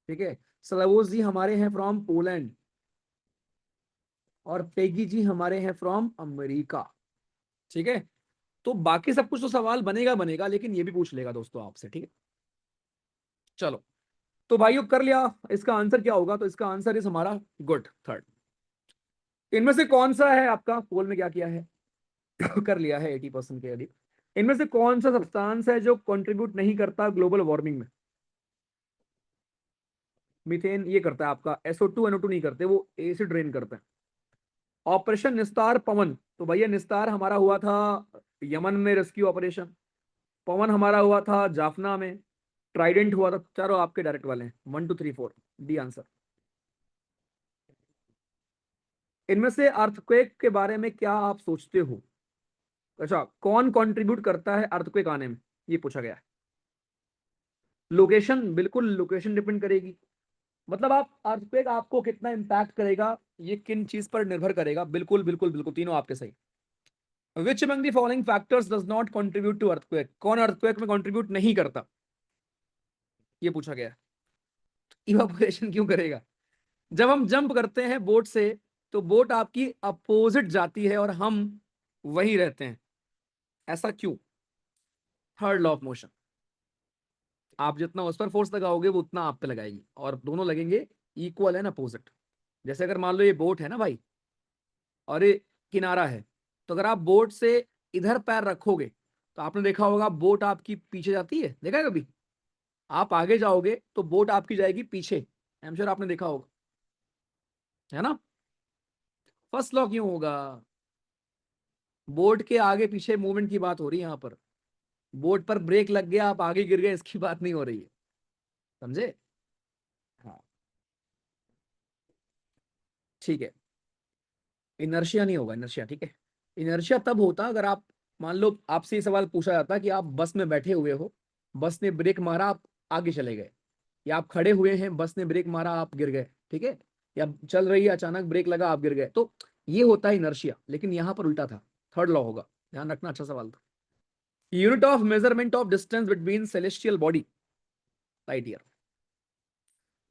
ठीक है। स्लावोज जी हमारे हैं फ्रॉम पोलैंड। और पेगी जी हमारे हैं फ्रॉम अमेरिका। ठीक है। तो बाकी सब कुछ तो सवाल बनेगा बनेगा, लेकिन ये भी पूछ लेगा दोस्तों आपसे। ठीक है। चलो, तो भाइयों कर लिया। इसका आंसर क्या होगा? तो इसका आंसर इज हमारा गुड थर्ड। इनमें से कौन सा है आपका पोल में क्या किया है? कर लिया है 80% के करीब। इनमें से कौन सा सब्सटेंस है जो कंट्रीब्यूट नहीं करता ग्लोबल वार्मिंग में? मीथेन ये करता है आपका, SO2 NO2 नहीं करते, वो एसिड रेन करते हैं। ऑपरेशन निस्तार पवन, तो भैया निस्तार हमारा हुआ था यमन में रेस्क्यू ऑपरेशन। पवन हमारा हुआ था जाफना में। ट्राइडेंट हुआ था। चारों आपके डायरेक्ट वाले हैं, 1 2 3 4 डी आंसर। इनमें से अर्थक्वेक के बारे में क्या आप सोचते हो? अच्छा, कौन कंट्रीब्यूट करता है अर्थक्वेक आने में, ये पूछा गया है। लोकेशन, बिल्कुल लोकेशन डिपेंड करेगी। मतलब आप अर्थक्वेक आपको कितना इंपैक्ट करेगा, ये किन चीज पर निर्भर करेगा। बिल्कुल बिल्कुल बिल्कुल, तीनों आपके सही। Which among the following factors does not contribute to earthquake, कौन अर्थक्वेक में कंट्रीब्यूट नहीं करता, ये पूछा गया है। इवापोरेशन क्यों करेगा? जब हम जंप करते हैं बोट से, तो बोट आपकी अपोजिट जाती है और हम वहीं रहते हैं। ऐसा क्यों? Third law of motion. आप जितना उस पर फोर्स लगाओगे वो उतना आप पे लगाएगी, और दोनों लगेंगे इक्वल एंड अपोजिट। जैसे अगर मान लो ये बोट है ना भाई, और ये किनारा है, तो अगर आप बोट से इधर पैर रखोगे, तो आपने देखा होगा बोट आपकी पीछे जाती है, देखा है कभी? आप आगे जाओगे तो बोट आपकी जाएगी पीछे। आई एम श्योर आपने देखा होगा, है ना? फर्स्ट लॉ क्यों होगा? बोट के आगे पीछे मूवमेंट की बात हो रही है यहाँ पर। बोट पर ब्रेक लग गया, आप आगे गिर गए, इसकी बात नहीं हो रही है। समझे? हाँ, ठीक है। इनर्शिया नहीं होगा, इनर्शिया, ठीक है। इनर्शिया तब होता अगर आप, मान लो आपसे ये सवाल पूछा जाता कि आप बस में बैठे हुए हो, बस ने ब्रेक मारा, आप आगे चले गए। या आप खड़े हुए हैं, बस ने ब्रेक मारा, आप गिर गए। ठीक है। या चल रही है, अचानक ब्रेक लगा, आप गिर गए। तो ये होता है इनर्शिया, लेकिन यहां पर उल्टा था। थर्ड लॉ होगा, ध्यान रखना। अच्छा सवाल था। Unit of measurement of distance between celestial body, light year.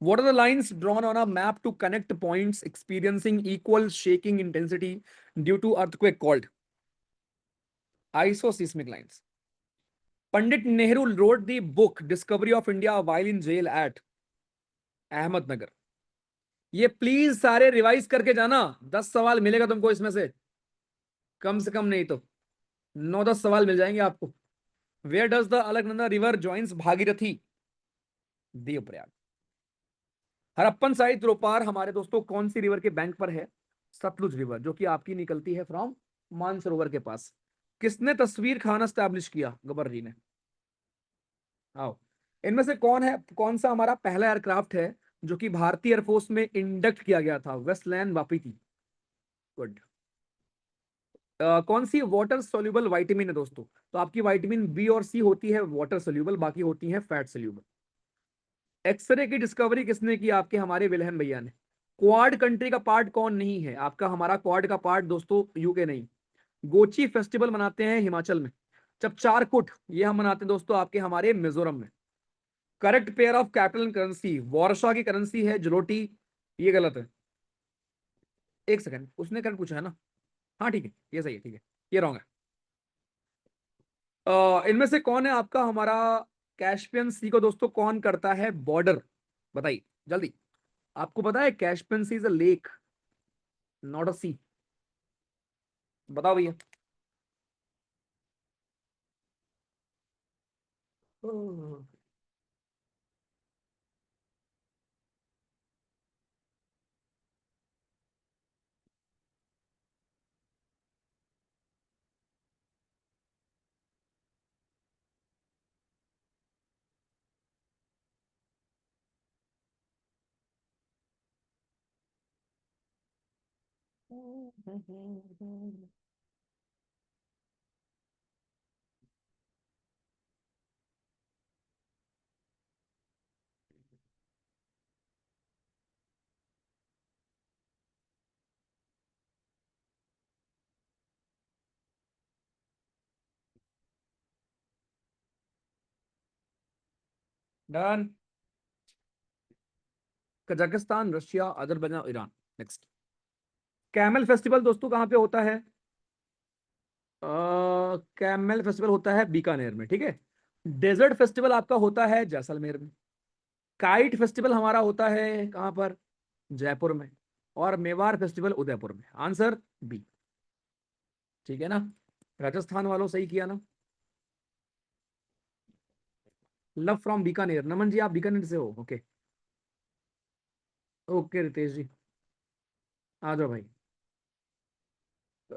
What are the lines drawn on a map to connect points experiencing equal shaking intensity due to earthquake called isoseismic lines? Pandit Nehru wrote the book Discovery of India while in jail at Ahmednagar. ये please सारे revise करके जाना। 10 सवाल मिलेगा तुमको इसमें से, कम से कम नहीं तो 9 10 सवाल मिल जाएंगे आपको। Where does the Alaknanda river joins Bhagirathi? Devprayag. Harappan site द्रोपार हमारे दोस्तों कौन सी रिवर के बैंक पर है? सतलुज रिवर, जो कि आपकी निकलती है फ्रॉम मानसरोवर के पास। किसने तस्वीर खाना स्टैब्लिश किया? गबर जी ने। आओ, इनमें से कौन सा हमारा पहला एयरक्राफ्ट है जो कि भारतीय एयरफोर्स में इंडक्ट किया गया था? वेस्टलैंड वापीती। गुड। कौन सी वाटर सोल्यूबल विटामिन है दोस्तों? तो आपकी विटामिन बी और सी होती है वाटर सोल्यूबल, बाकी होती है फैट सोल्यूबल। एक्सरे की डिस्कवरी किसने की? आपके हमारे विल्हेम भैया ने। क्वाड कंट्री का पार्ट कौन नहीं है आपका? हमारा क्वाड का पार्ट दोस्तों यूके नहीं। गोची फेस्टिवल मनाते हैं हिमाचल में। चपचारकुट ये हम मनाते हैं दोस्तों आपके हमारे मिजोरम में। Correct pair of capital currency, Warsaw की करेंसी है जलोटी। ये गलत है। एक सेकंड, उसने करेक्ट पूछा है ना? हाँ ठीक है, ये सही है, ठीक है। ये रॉन्ग है। इनमें से कौन है आपका हमारा कैस्पियन सी को दोस्तों कौन करता है बॉर्डर? बताइए जल्दी। आपको पता है Caspian sea is a lake, not a sea. बताओ भैया। Done. Kazakhstan, Russia, Azerbaijan, Iran. Next. Camel festival दोस्तों कहाँ पे होता है? कैमल फेस्टिवल होता है बीकानेर में, ठीक है। डेजर्ट फेस्टिवल आपका होता है जैसलमेर में। काइट फेस्टिवल हमारा होता है कहाँ पर? जयपुर में। और मेवाड़ फेस्टिवल उदयपुर में। Answer B. ठीक है ना? राजस्थान वालों सही किया ना? लव फ्रॉम बीकानेर, नमन जी आप बीकानेर से हो? ओके। ओके रितेश जी, आ जाओ भाई।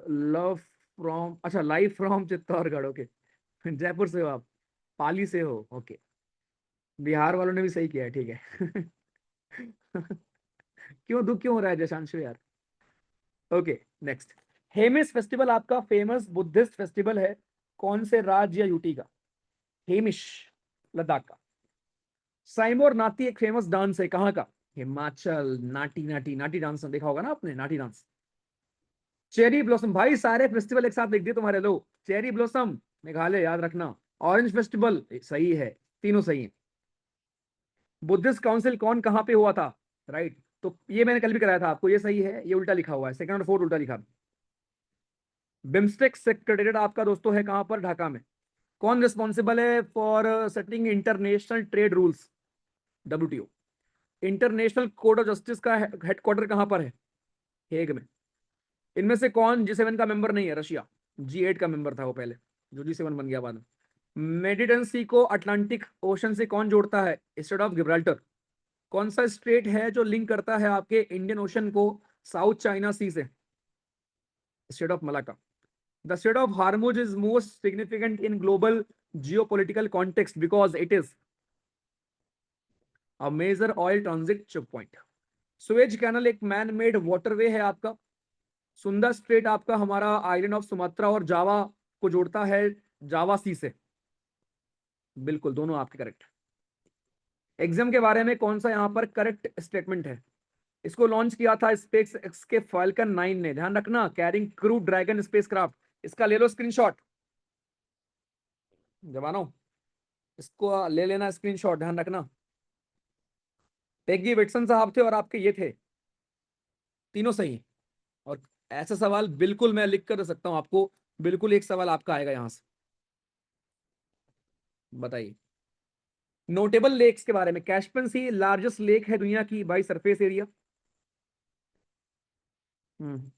लव फ्रॉम, अच्छा live from Chittorgarh, okay. Jaipur से हो आप? पाली से हो? ओके। बिहार वालों ने भी सही किया है, ठीक है। क्यों दुख क्यों हो रहा है जशांशु यार? ओके। नेक्स्ट। हेमिस फेस्टिवल आपका फेमस बुद्धिस्ट फेस्टिवल है कौन से राज्य या यूटी का? हेमिश, लद्दाख का। साइमोर नाटी एक फेमस डांस है कहाँ का? हिमाचल। नाटी नाटी नाटी डांस देखा होगा ना आपने, नाटी डांस। चेरी ब्लॉसम, भाई सारे फेस्टिवल एक साथ लिख दिए तुम्हारे लोग। चेरी ब्लॉसम मेघालय, याद रखना। ऑरेंज फेस्टिवल सही है, तीनों सही है। बुद्धिस्ट काउंसिल कौन कहाँ पे हुआ था? राइट, तो ये मैंने कल भी कराया था आपको, ये सही है, ये उल्टा लिखा हुआ है, सेकंड और फोर्थ उल्टा लिखा। बिम्स्टेक सेक्रेटेरिएट आपका दोस्तों है कहाँ पर? ढाका में। कौन रिस्पॉन्सिबल है for setting international trade rules? WTO. International court of justice का हेडक्वार्टर कहाँ पर है? हेग में। इनमें से कौन G7 का मेंबर नहीं है? रशिया। G8 का मेंबर था वो पहले, जो G7 बन गया बाद में। मेडिटेरेनियन सी को अटलांटिक ओशन से कौन जोड़ता है? Strait of Gibraltar. कौन सा स्टेट है जो लिंक करता है आपके इंडियन ओशन को साउथ चाइना सी से? Strait of Malacca. The strait of Hormuz is most significant in global geopolitical context because it is a major oil transit choke point. Suez Canal एक man made waterway है आपका। सुंदर straight आपका हमारा island of Sumatra और जावा को जोड़ता है जावा सी से। बिल्कुल, दोनों आपके करेक्ट। एग्जाम के बारे में कौन सा यहाँ पर करेक्ट स्टेटमेंट है? इसको लॉन्च किया था स्पेस एक्स के फाल्कन 9 ने, ध्यान रखना, कैरिंग क्रू ड्रैगन स्पेसक्राफ्ट। इसका ले लो स्क्रीनशॉट जवानों, इसको ले लेना स्क्रीनशॉट, ध्यान रखना। पेगी विटसन साहब थे और आपके ये थे, तीनों सही। और ऐसा सवाल बिल्कुल मैं लिख कर दे सकता हूं आपको, बिल्कुल एक सवाल आपका आएगा यहां से। बताइए। नोटेबल लेक्स के बारे में, कैस्पियन सी लार्जेस्ट लेक है दुनिया की बाई सरफेस एरिया। हम्म,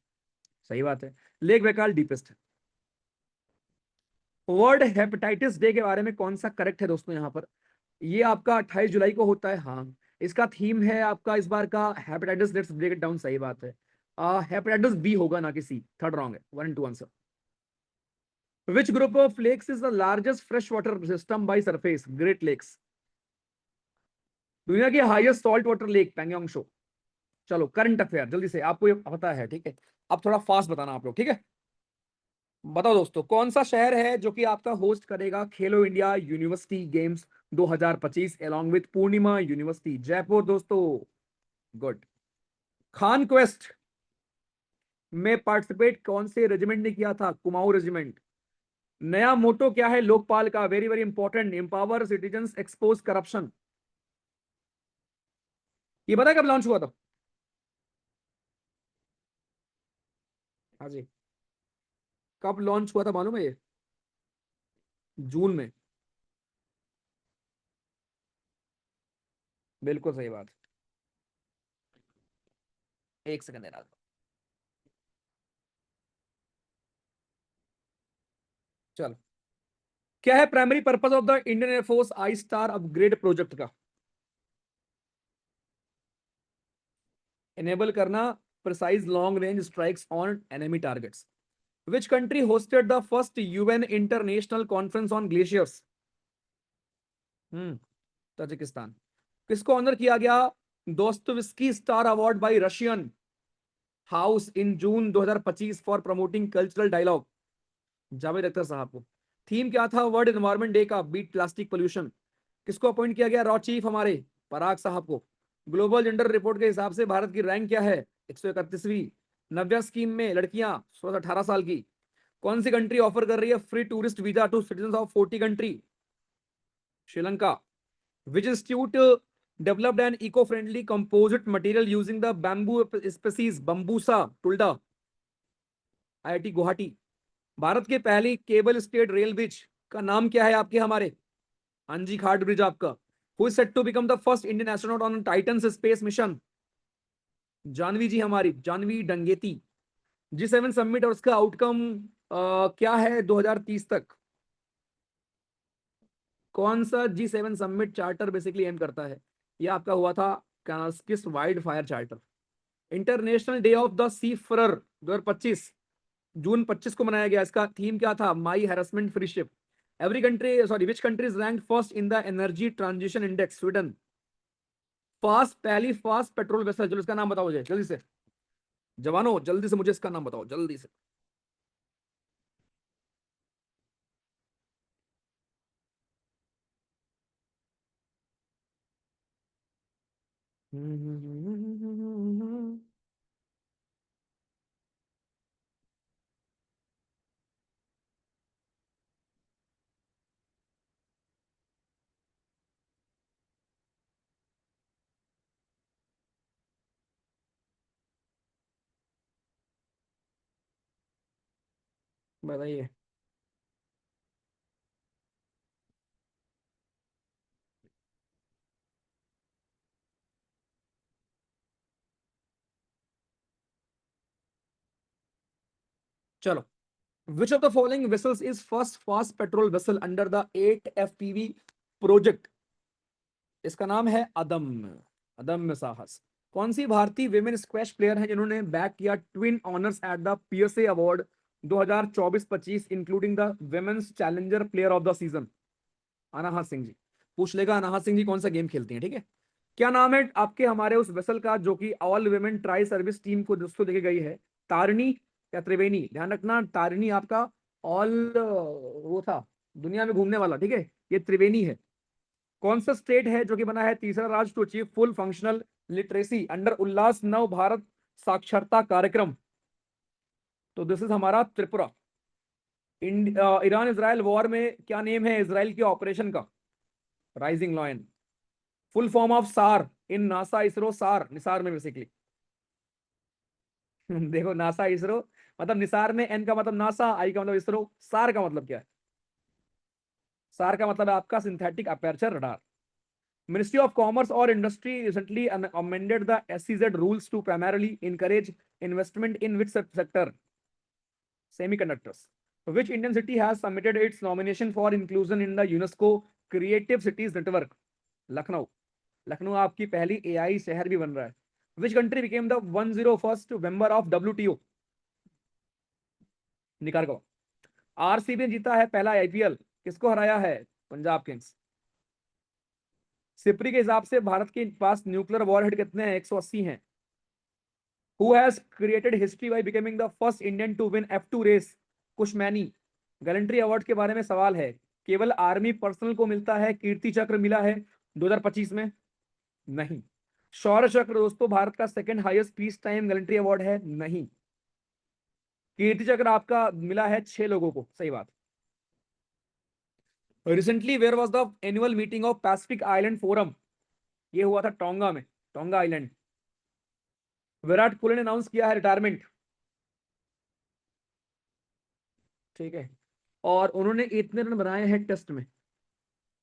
सही बात है। लेक बैकाल डीपेस्ट है। वर्ल्ड हेपेटाइटिस डे के बारे में कौन सा करेक्ट है दोस्तों यहाँ पर? ये आपका 28 जुलाई को होता है, हाँ। इसका थीम है आपका इस बार का hepatitis. Let's break it down. सही बात है, हेपेटाइटिस बी होगा ना कि सी। थर्ड रॉन्ग है। 1 and 2 answer. Which group of lakes is the largest fresh water system by surface? Great Lakes. दुनिया की highest salt water lake Pangong Tso. चलो करंट अफेयर जल्दी से, आपको ये पता है ठीक है। अब थोड़ा फास्ट बताना आप लोग, ठीक है। बताओ दोस्तों, कौन सा शहर है जो कि आपका होस्ट करेगा खेलो India university games 2025 along with Purnima university? Jaipur दोस्तों। गुड। खान क्वेस्ट में पार्टिसिपेट कौन से रेजिमेंट ने किया था? कुमाऊं रेजिमेंट। नया मोटो क्या है लोकपाल का? Very very important, empower citizens, expose corruption. ये पता है कब लॉन्च हुआ था? हाँ जी, कब लॉन्च हुआ था मालूम है ये? जून में। बिल्कुल सही बात। एक सेकंड देना। चलो, क्या है primary purpose of the Indian Air Force I star upgrade project का? इनेबल करना precise long range strikes on enemy targets. Which country hosted the first UN international conference on glaciers? Tajikistan. किसको ऑनर किया गया Dostoevsky star award by Russian House in June 2025 for promoting cultural dialogue? Javed Akhtar sahab को। Theme क्या था World Environment Day का? Beat plastic pollution. किसको appoint किया गया रॉ चीफ? हमारे पराग साहब को। ग्लोबल जेंडर रिपोर्ट के हिसाब से भारत की रैंक क्या है? 131वीं। नव्या स्कीम में लड़कियां 16 से 18 साल की। कौन सी कंट्री ऑफर कर रही है free tourist visa to citizen of 40 country? Sri Lanka. Which institute developed an eco friendly composite material using the bamboo species bambusa tulda? IIT Guwahati. Bharat के पहली केबल स्टेट रेल ब्रिज का नाम क्या है आपके हमारे? अंजी घाट ब्रिज आपका। Who is set to become the first Indian astronaut on Titan space mission? Jahnavi ji हमारी, जानवी डंगेती। G7 समिट और उसका आउटकम क्या है 2030 तक? कौन सा G7 summit charter basically M करता है? ये आपका हुआ था किस wild fire charter. International day of the seafarer 2025 जून 25 को मनाया गया। इसका थीम क्या था? My harassment free ship. Every country sorry which country is rank first in the energy transition index? Sweden. Fast पहली फास्ट पेट्रोल वेसल, चलो इसका नाम बताओ मुझे जल्दी से। जवानों जल्दी से मुझे इसका नाम बताओ जल्दी से। बताइए। चलो, which of the following vessels is first fast petrol vessel under the 8 FPV project? इसका नाम है अदम्य, अदम्य साहस। कौन सी भारतीय विमेन स्क्वैश प्लेयर है जिन्होंने बैक किया twin honours at the PSA award 2024-25 including the women's challenger player of the season? Anahat Singh ji. पूछ लेगा अनाहत सिंह जी कौन सा गेम खेलती हैं, ठीक है। क्या नाम है आपके हमारे उस वेसल का जो कि all women tri service team को दोस्तों देके गई है? तारिणी या त्रिवेणी? ध्यान रखना, तारिणी आपका ऑल वो था दुनिया में घूमने वाला, ठीक है। ये त्रिवेणी है। कौन सा स्टेट है जो कि बना है तीसरा राज्य to achieve full functional literacy under Ullas Nav Bharat साक्षरता कार्यक्रम? तो दिस इज हमारा त्रिपुरा। ईरान इजराइल वॉर में क्या नेम है इसराइल के ऑपरेशन का? Rising lion. Full form of सार इन नासा इसरो? सार निसार में बेसिकली। देखो नासा इसरो मतलब निसार में एन का मतलब नासा, आई का मतलब इसरो, सार का मतलब क्या है? सार का मतलब है आपका synthetic aperture radar. Ministry of Commerce or Industry recently amended the SEZ rules to primarily encourage investment in which sector? Semiconductors. Which Indian city has submitted its nomination for inclusion in the UNESCO Creative Cities Network? Lucknow. Lucknow आपकी पहली AI शहर भी बन रहा है। Which country became the 101st member of WTO? Nicaragua. RCB ने जीता है पहला आईपीएल, किसको हराया है? पंजाब किंग्स। सिपरी के हिसाब से भारत के पास न्यूक्लियर वॉरहेड कितने हैं? 180 हैं। Who has created history by becoming the first Indian to win F2 race? Kush Maini. Gallantry award के बारे में सवाल है, केवल आर्मी पर्सनल को मिलता है, कीर्ति चक्र मिला है 2025 में? नहीं। शौर्य चक्र दोस्तों भारत का second highest peace time gallantry award है? नहीं। कीर्ति चक्र आपका मिला है 6 लोगों को, सही बात। Recently where was the annual meeting of Pacific Island Forum? ये हुआ था टोंगा में, टोंगा आइलैंड। विराट कोहली ने अनाउंस किया है रिटायरमेंट, ठीक है, और उन्होंने इतने रन बनाए हैं टेस्ट में।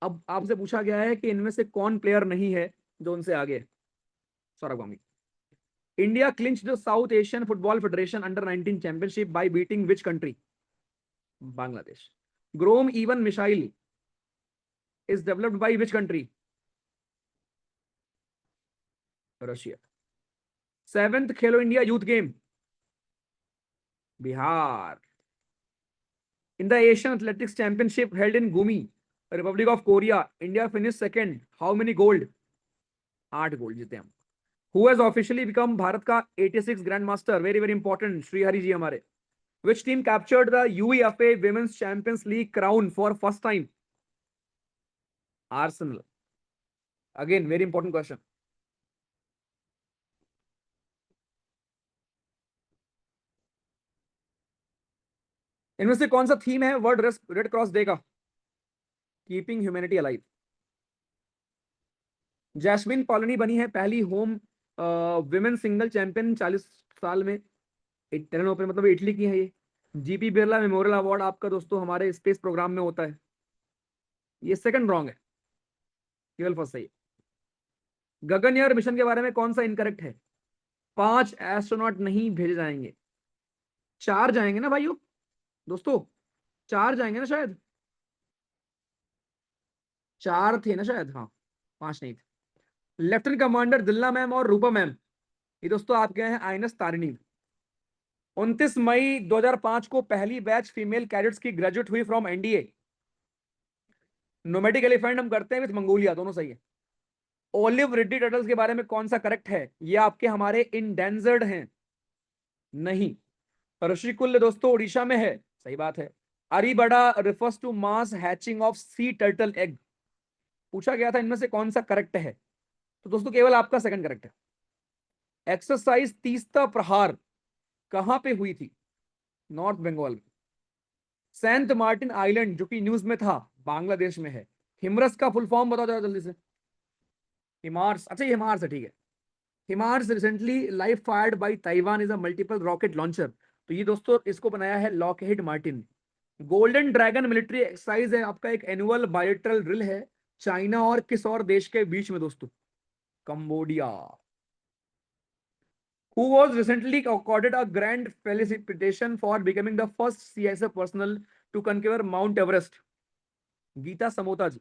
अब आपसे पूछा गया है कि इनमें से कौन प्लेयर नहीं है जो उनसे आगे है? Saurabh Ganguly. India clinch the South Asian football federation under 19 championship by beating which country? Bangladesh. Grom E one missile is developed by which country? Russia. 7th Khelo India youth game? Bihar. In the Asian athletics championship held in Gumi, republic of Korea, India finish second, how many gold? 8 gold जीते हम। Who has officially become भारत का 86 grand master? Very very important, Shrihari जी हमारे। Which team captured the UEFA women's champions league crown for first time? Arsenal. Again very important question. इनमें से कौन सा theme है वर्ल्ड रेड क्रॉस डे का? Keeping humanity alive. Jasmine पॉलिनी बनी है पहली होम विमेन सिंगल चैंपियन 40 साल में। इटन ओपन मतलब इटली की है ये। जीपी बिरला मेमोरियल अवार्ड आपका दोस्तों हमारे स्पेस प्रोग्राम में होता है। ये सेकंड रॉन्ग है, केवल फर्स्ट सही है। गगनयान मिशन के बारे में कौन सा इनकरेक्ट है? 5 एस्ट्रोनॉट नहीं भेजे जाएंगे, 4 जाएंगे ना भाइयों, दोस्तों 4 जाएंगे ना शायद, 4 थे ना शायद, हाँ 5 नहीं थे। लेफ्टिनेंट कमांडर दिल्ला मैम और रूपा मैम, ये दोस्तों आप गए हैं आईएनएस तारिणी। 29 मई 2005 को पहली बैच फीमेल कैडेट्स की ग्रेजुएट हुई फ्रॉम एनडीए। नोमैटिक एलिफेंट हम करते हैं विथ मंगोलिया, दोनों सही है। ओलिव रिड्डी टर्टल्स के बारे में कौन सा करेक्ट है? ये आपके हमारे इंडेंजर्ड हैं? नहीं। ऋषिकुल्य दोस्तों उड़ीसा में है, सही बात है। Arribada refers to mass hatching of sea turtle egg, पूछा गया था इनमें से कौन सा करेक्ट है? तो दोस्तों केवल आपका सेकंड करेक्ट है। एक्सरसाइज तीस्ता प्रहार कहां पे हुई थी? नॉर्थ बंगाल में। सेंट मार्टिन आइलैंड जो कि न्यूज में था, बांग्लादेश में है। हिमरस का फुल फॉर्म बताओ जरा जल्दी से। हिमार्स, अच्छा ये हिमार्स है, ठीक है। HIMARS recently live fired by Taiwan is a multiple rocket launcher, तो ये दोस्तों इसको बनाया है Lockheed Martin. Golden Dragon military exercise है आपका एक एनुअल बायोटेरल ड्रिल है, चाइना और किस और देश के बीच में दोस्तों? Cambodia. Who was recently accorded a grand felicitation for becoming the first CISF personnel to conquer Mount Everest? Geeta Samota ji.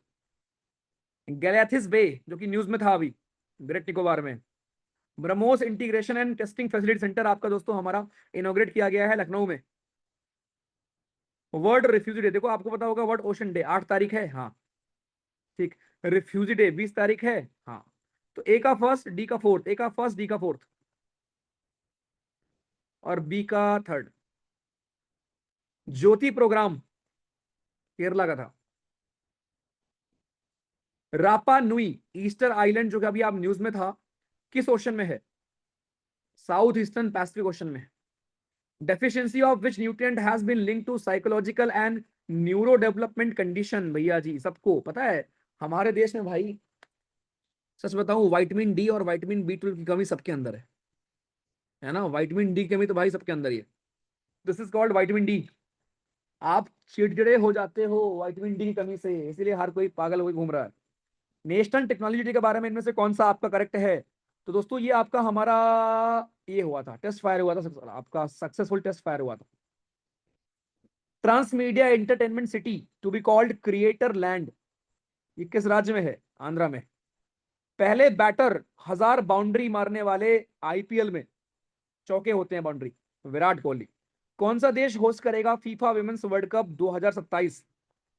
Galathea bay जो कि न्यूज में था अभी, ग्रेट निकोबार में। BrahMos integration and testing facility centre आपका दोस्तों हमारा इनॉग्रेट किया गया है लखनऊ में। वर्ल्ड रिफ्यूजी डे, देखो आपको पता होगा वर्ल्ड ओशन डे 8 तारीख है, हाँ ठीक। रिफ्यूजी डे 20 तारीख है, हाँ। तो ए का फर्स्ट, डी का फोर्थ, ए का फर्स्ट, डी का फोर्थ और बी का थर्ड। ज्योति प्रोग्राम केरला का था। रापा नुई ईस्टर आइलैंड जो कि अभी आप न्यूज में था, किस ओशन में है? साउथ ईस्टर्न पैसिफिक ओशन में। Deficiency of which nutrient has been linked to psychological and neuro development condition? भैया जी सबको पता है हमारे देश में भाई, सच बताऊं विटामिन डी और विटामिन B12 की कमी सबके अंदर है ना, विटामिन डी की कमी तो भाई सबके अंदर ही है। This is called vitamin D. आप चिड़चिड़े हो जाते हो विटामिन डी की कमी से, इसीलिए हर कोई पागल हो घूम रहा है। नेशनल टेक्नोलॉजी डे के बारे में इनमें से कौन सा आपका करेक्ट है? तो दोस्तों ये आपका हमारा ये हुआ था, टेस्ट फायर हुआ था, आपका सक्सेसफुल टेस्ट फायर हुआ था। Transmedia entertainment city to be called creator land, ये किस राज्य में है? आंध्रा में। पहले बैटर 1000 बाउंड्री मारने वाले आईपीएल में चौके होते हैं बाउंड्री, विराट कोहली। कौन सा देश होस्ट करेगा FIFA women's world cup 2027?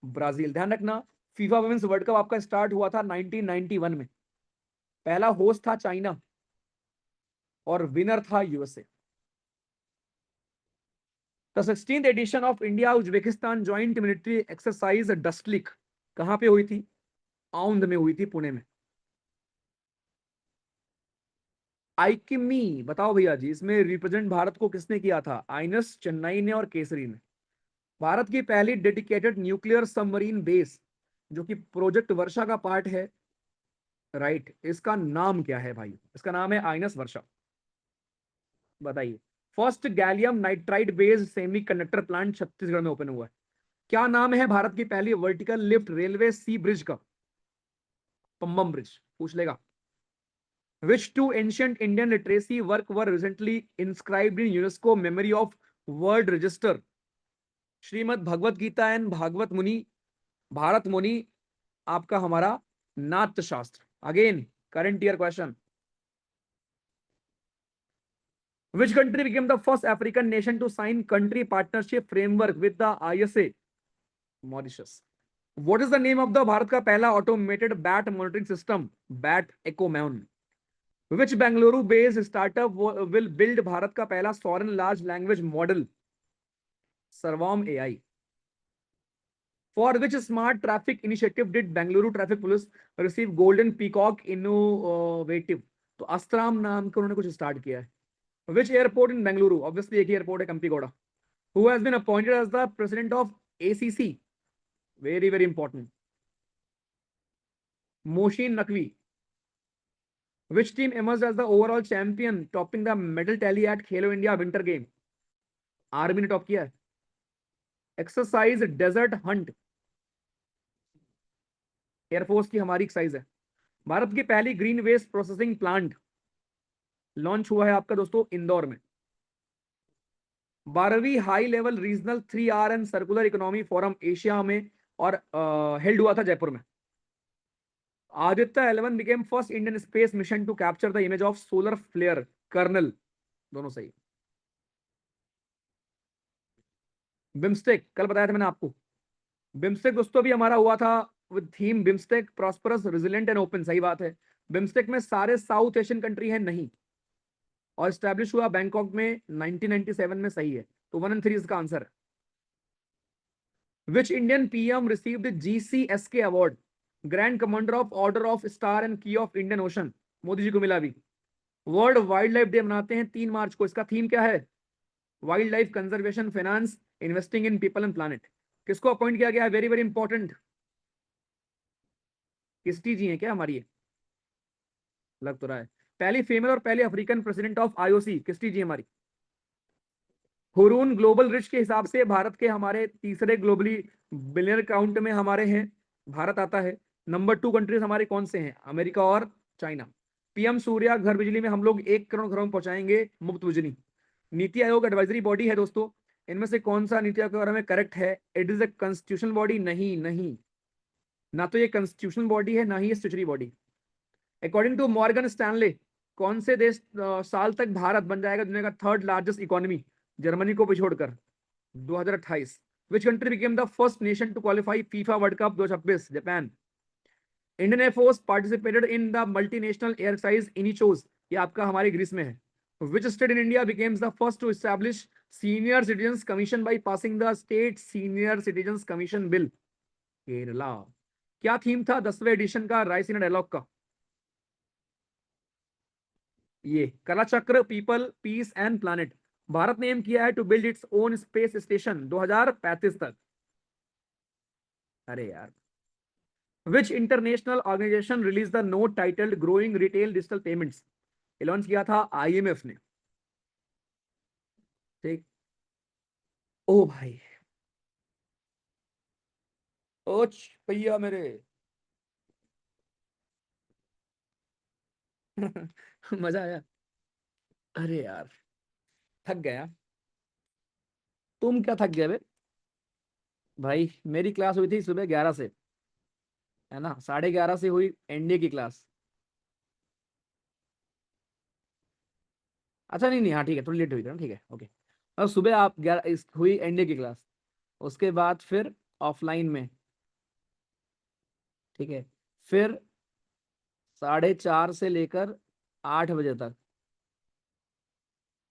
Brazil. ध्यान रखना, फीफा वुमेन्स वर्ल्ड कप आपका स्टार्ट हुआ था 1991 में। पहला होस्ट था चाइना और विनर था USA. The 16th edition of India Uzbekistan joint military exercise Dustlik कहां पे हुई थी? औंध में हुई थी, पुणे में। आइकिमी बताओ भैया जी, इसमें रिप्रेजेंट भारत को किसने किया था? आइनस, चेन्नई ने और केसरी ने। भारत की पहली डेडिकेटेड न्यूक्लियर सबमरीन बेस जो कि प्रोजेक्ट वर्षा का पार्ट है, राइट, इसका नाम क्या है भाई? इसका नाम है आइनस वर्षा। बताइए। First gallium nitride based semiconductor plant Chhattisgarh में ओपन हुआ है। क्या नाम है भारत की पहली vertical lift railway sea bridge का? पम्बम ब्रिज। पूछ लेगा। Which two ancient Indian literacy work were recently inscribed in UNESCO memory of world register? Shrimad Bhagavad Gita and Bhagavat Muni, Bharat Muni, आपका हमारा Natya Shastra. Again current year question. Which country became the first African nation to sign country partnership framework with the ISA? Mauritius. What is the name of the Bharat का पहला automated bat monitoring system? Bat EcoMon. Which Bangalore based startup will build Bharat का पहला sovereign large language model? Sarvam AI. For which smart traffic initiative did Bangalore traffic police receive golden peacock innovative? तो अस्त्राम नाम का उन्होंने कुछ start किया है। Which airport in Bangalore? Obviously एक ही एयरपोर्ट है, कंपीगौड़ा। Who has been appointed as the president of ACC? Very, very important. Moshin Naqvi. Which team emerged as the overall champion, topping the medal tally at Khelo India Winter Game? Army ने top किया है। Exercise desert Hunt air force की हमारी exercise है। भारत की पहली green waste processing plant launch हुआ है आपका दोस्तों इंदौर में। 12वीं high level regional 3R and circular economy forum Asia में और हेल्ड हुआ था जयपुर में। Aditya 11 became first Indian space mission to capture the image of solar flare kernel। दोनों सही। बिम्स्टेक कल बताया था मैंने आपको। बिम्स्टेक दोस्तों भी हमारा हुआ था with theme BIMSTEC prosperous resilient and open. सही बात है। बिम्स्टेक में सारे साउथ एशियन कंट्री है नहीं, और स्टैब्लिश हुआ बैंकॉक में 1997 में। सही है, तो 1 and 3 इसका आंसर है। Which Indian PM received GCSK award, grand commander of order of star and की of Indian ocean? Modi ji को मिला भी। वर्ल्ड वाइल्ड लाइफ डे मनाते हैं 3 मार्च को, इसका थीम क्या है? Wildlife conservation, finance, investing in people and planet. किसको अपॉइंट किया गया है? Very very important. Kirsty ji हैं क्या हमारी ये? लग तो रहा है। पहली फीमेल और पहले अफ्रीकन प्रेसिडेंट ऑफ IOC किस्टी जी हमारी। हुरून ग्लोबल रिच के हिसाब से भारत के हमारे तीसरे ग्लोबली बिलियनर काउंट में हमारे हैं, भारत आता है। नंबर 2 कंट्रीज हमारे कौन से हैं? अमेरिका और चाइना। PM सूर्या घर बिजली में हम लोग 1 करोड़ घरों में पहुंचाएंगे मुफ्त बिजली। नीति आयोग एडवाइजरी बॉडी है दोस्तों, इनमें से कौन सा नीति आयोग के बारे में करेक्ट है? It is a constitutional body. नहीं नहीं, ना तो ये कॉन्स्टिट्यूशनल बॉडी है, ना ही ये statutory body. According to Morgan Stanley, कौन से देश साल तक भारत बन जाएगा दुनिया का थर्ड लार्जेस्ट इकोनॉमी, जर्मनी को पिछोड़कर? 2028। Which country became the first nation to qualify FIFA world cup 2026? Japan. Indian air force participated in the multinational air exercise Iniochos, ये आपका हमारे ग्रीस में है। Which state in India becomes the first to establish Senior Citizens Commission by passing the State Senior Citizens Commission Bill? Kerala. क्या theme था 10वें addition का Raisina dialogue का? ये कला चक्र, people, peace and planet. Bharat ने एम किया है to build its own space station 2035 तक। अरे यार। Which international organisation release the note titled growing retail digital payments? Launch किया था IMF ने। ठीक। ओ भाई, ओच भैया मेरे। मजा आया। अरे यार, थक गया। तुम क्या थक गए बे? भाई मेरी क्लास हुई थी सुबह 11 से, है ना, 11:30 से हुई NDA की क्लास। अच्छा नहीं नहीं, हाँ ठीक है, थोड़ी लेट हुई थी ना, ठीक है ओके। अब सुबह आप 11 हुई एनडीए की क्लास, उसके बाद फिर ऑफलाइन में, ठीक है, फिर 4:30 से लेकर 8 बजे तक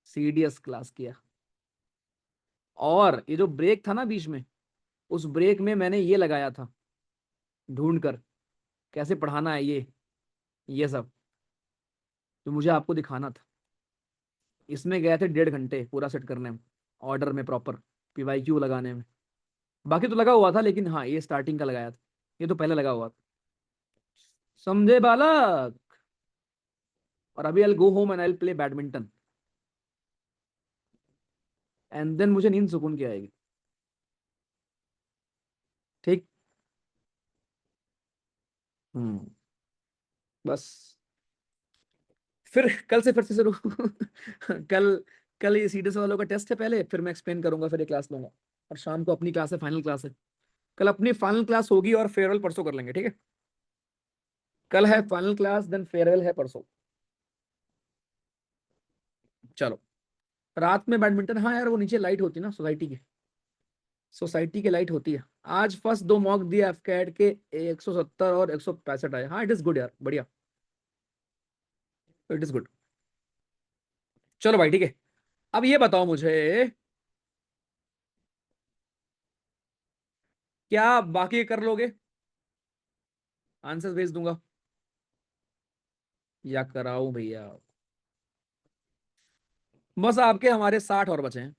सीडीएस क्लास किया। और ये जो ब्रेक था ना बीच में, उस ब्रेक में मैंने ये लगाया था ढूंढ कर कैसे पढ़ाना है ये सब, तो मुझे आपको दिखाना था। इसमें गए थे 1.5 घंटे पूरा सेट करने में, ऑर्डर में प्रॉपर, पीवाईक्यू लगाने में। बाकी तो लगा हुआ था, लेकिन हाँ ये स्टार्टिंग का लगाया था, ये तो पहले लगा हुआ था। समझे बालक। और अभी I go home and I play badminton, and then मुझे नींद सुकून की आएगी। ठीक। हम्म। बस फिर कल से फिर से शुरू। कल कल ये सीडीएस वालों का टेस्ट है पहले, फिर मैं एक्सप्लेन करूंगा, फिर ये क्लास लूंगा। और शाम को अपनी क्लास है, फाइनल क्लास है। कल अपनी फाइनल क्लास होगी और फेयरवेल परसों कर लेंगे, ठीक है। कल है फाइनल क्लास, देन फेयरवेल है परसों। चलो। रात में बैडमिंटन, हाँ यार वो नीचे लाइट होती है ना सोसाइटी की, सोसाइटी की लाइट होती है। आज फर्स्ट 2 मॉक दिया एफकैड के, 170 और 165 आए। हाँ इट इज गुड यार, बढ़िया, इट इज गुड। चलो भाई ठीक है। अब ये बताओ मुझे, क्या बाकी कर लोगे? आंसर भेज दूंगा या कराऊं भैया? बस आपके हमारे 60 और बचे हैं।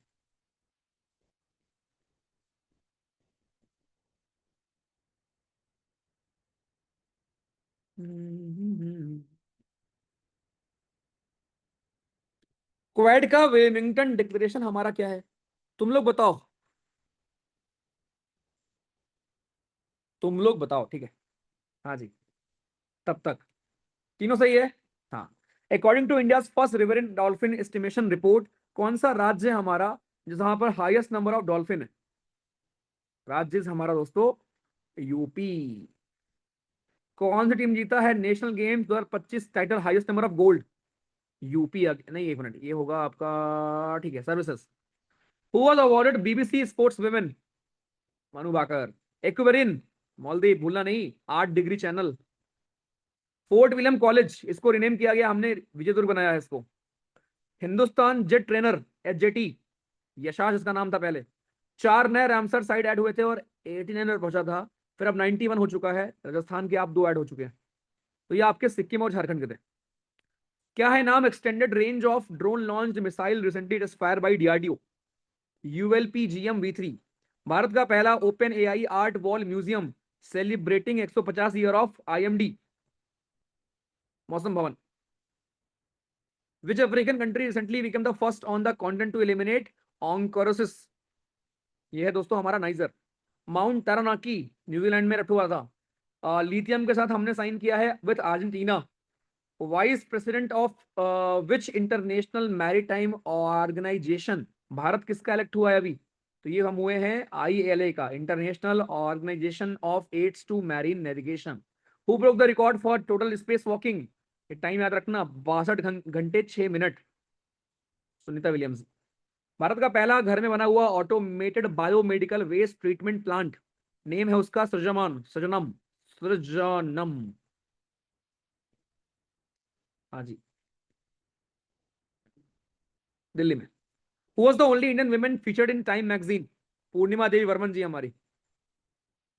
क्वेड का वेलिंगटन डिक्लेरेशन हमारा क्या है? तुम लोग बताओ, तुम लोग बताओ, ठीक है। हाँ जी। तब तक तीनों सही है। हाँ। According to India first riverine dolphin estimation report, कौन सा राज्य है हमारा जहां पर हाईएस्ट नंबर ऑफ डॉल्फिन है? राज्य हमारा दोस्तों यूपी। कौन सी टीम जीता है national games 2025 title highest number of gold? UP. नहीं, 1 मिनट, ये होगा आपका, ठीक है, services. Who was awarded BBC sports women? Manu Bhaker. एक्वेरिन, मालदीव भूलना नहीं, 8 degree channel. Fort William college, इसको रिनेम किया गया, हमने विजय दुर्ग बनाया है इसको। Hindustan jet trainer, HJT, Yashas इसका नाम था पहले। 4 नए रामसर साइड ऐड हुए थे और 89 पर पहुंचा था, फिर अब 91 हो चुका है। राजस्थान के आप 2 ऐड हो चुके हैं। तो ये आपके सिक्किम और झारखंड के थे। क्या है नाम extended range of drone launched missile recently expire by DRDO? ULPGM-V3। भारत का पहला open AI art wall museum celebrating 150 year of IMD, Mausam Bhavan. Which African country recently become the first on the continent to eliminate onchocerciasis? ये है दोस्तों हमारा niger. Mount तारानाकी New Zealand में रखा हुआ था। लिथियम के साथ हमने साइन किया है with Argentina. Vice president of which international maritime organisation? Bharat किसका इलेक्ट हुआ है अभी? तो ये हम हुए हैं IALA का, international organisation of aids to marine navigation. Who broke the record for total space walking? Time याद रखना, 62 घंटे 6 मिनट, सुनीता विलियम्स। भारत का पहला घर में बना हुआ automated biomedical waste treatment plant, name है उसका सृजमान, सृजनम, सृजनम। हाँ जी, दिल्ली में। Who was the only Indian women featured in Time magazine? Purnima Devi Barman ji हमारी।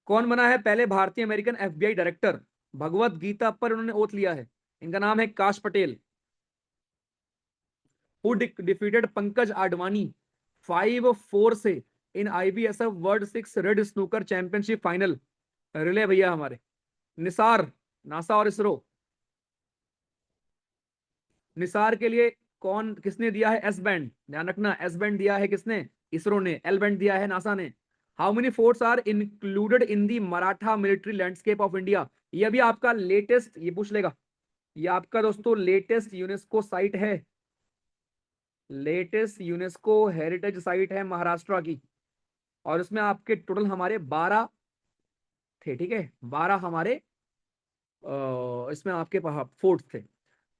कौन बना है पहले भारतीय American FBI director? Bhagavad Gita पर उन्होंने ओथ लिया है। इनका नाम है काश पटेल। हु डिफीटेड पंकज आडवाणी 5-4 से in IBSF world 6 red snooker championship final? Riley भैया हमारे। निसार, नासा और इसरो। निसार के लिए कौन किसने दिया है एस बैंड? ध्यान रखना, एस बैंड दिया है किसने? इसरो ने। एल बैंड दिया है नासा ने। How many forts are included in the Maratha military landscape of India? ये भी आपका लेटेस्ट, ये पूछ लेगा। ये आपका दोस्तों लेटेस्ट यूनेस्को साइट है, लेटेस्ट यूनेस्को हेरिटेज साइट है महाराष्ट्र की। और इसमें आपके टोटल हमारे 12 थे, ठीक है, 12 हमारे इसमें आपके फोर्ट्स थे।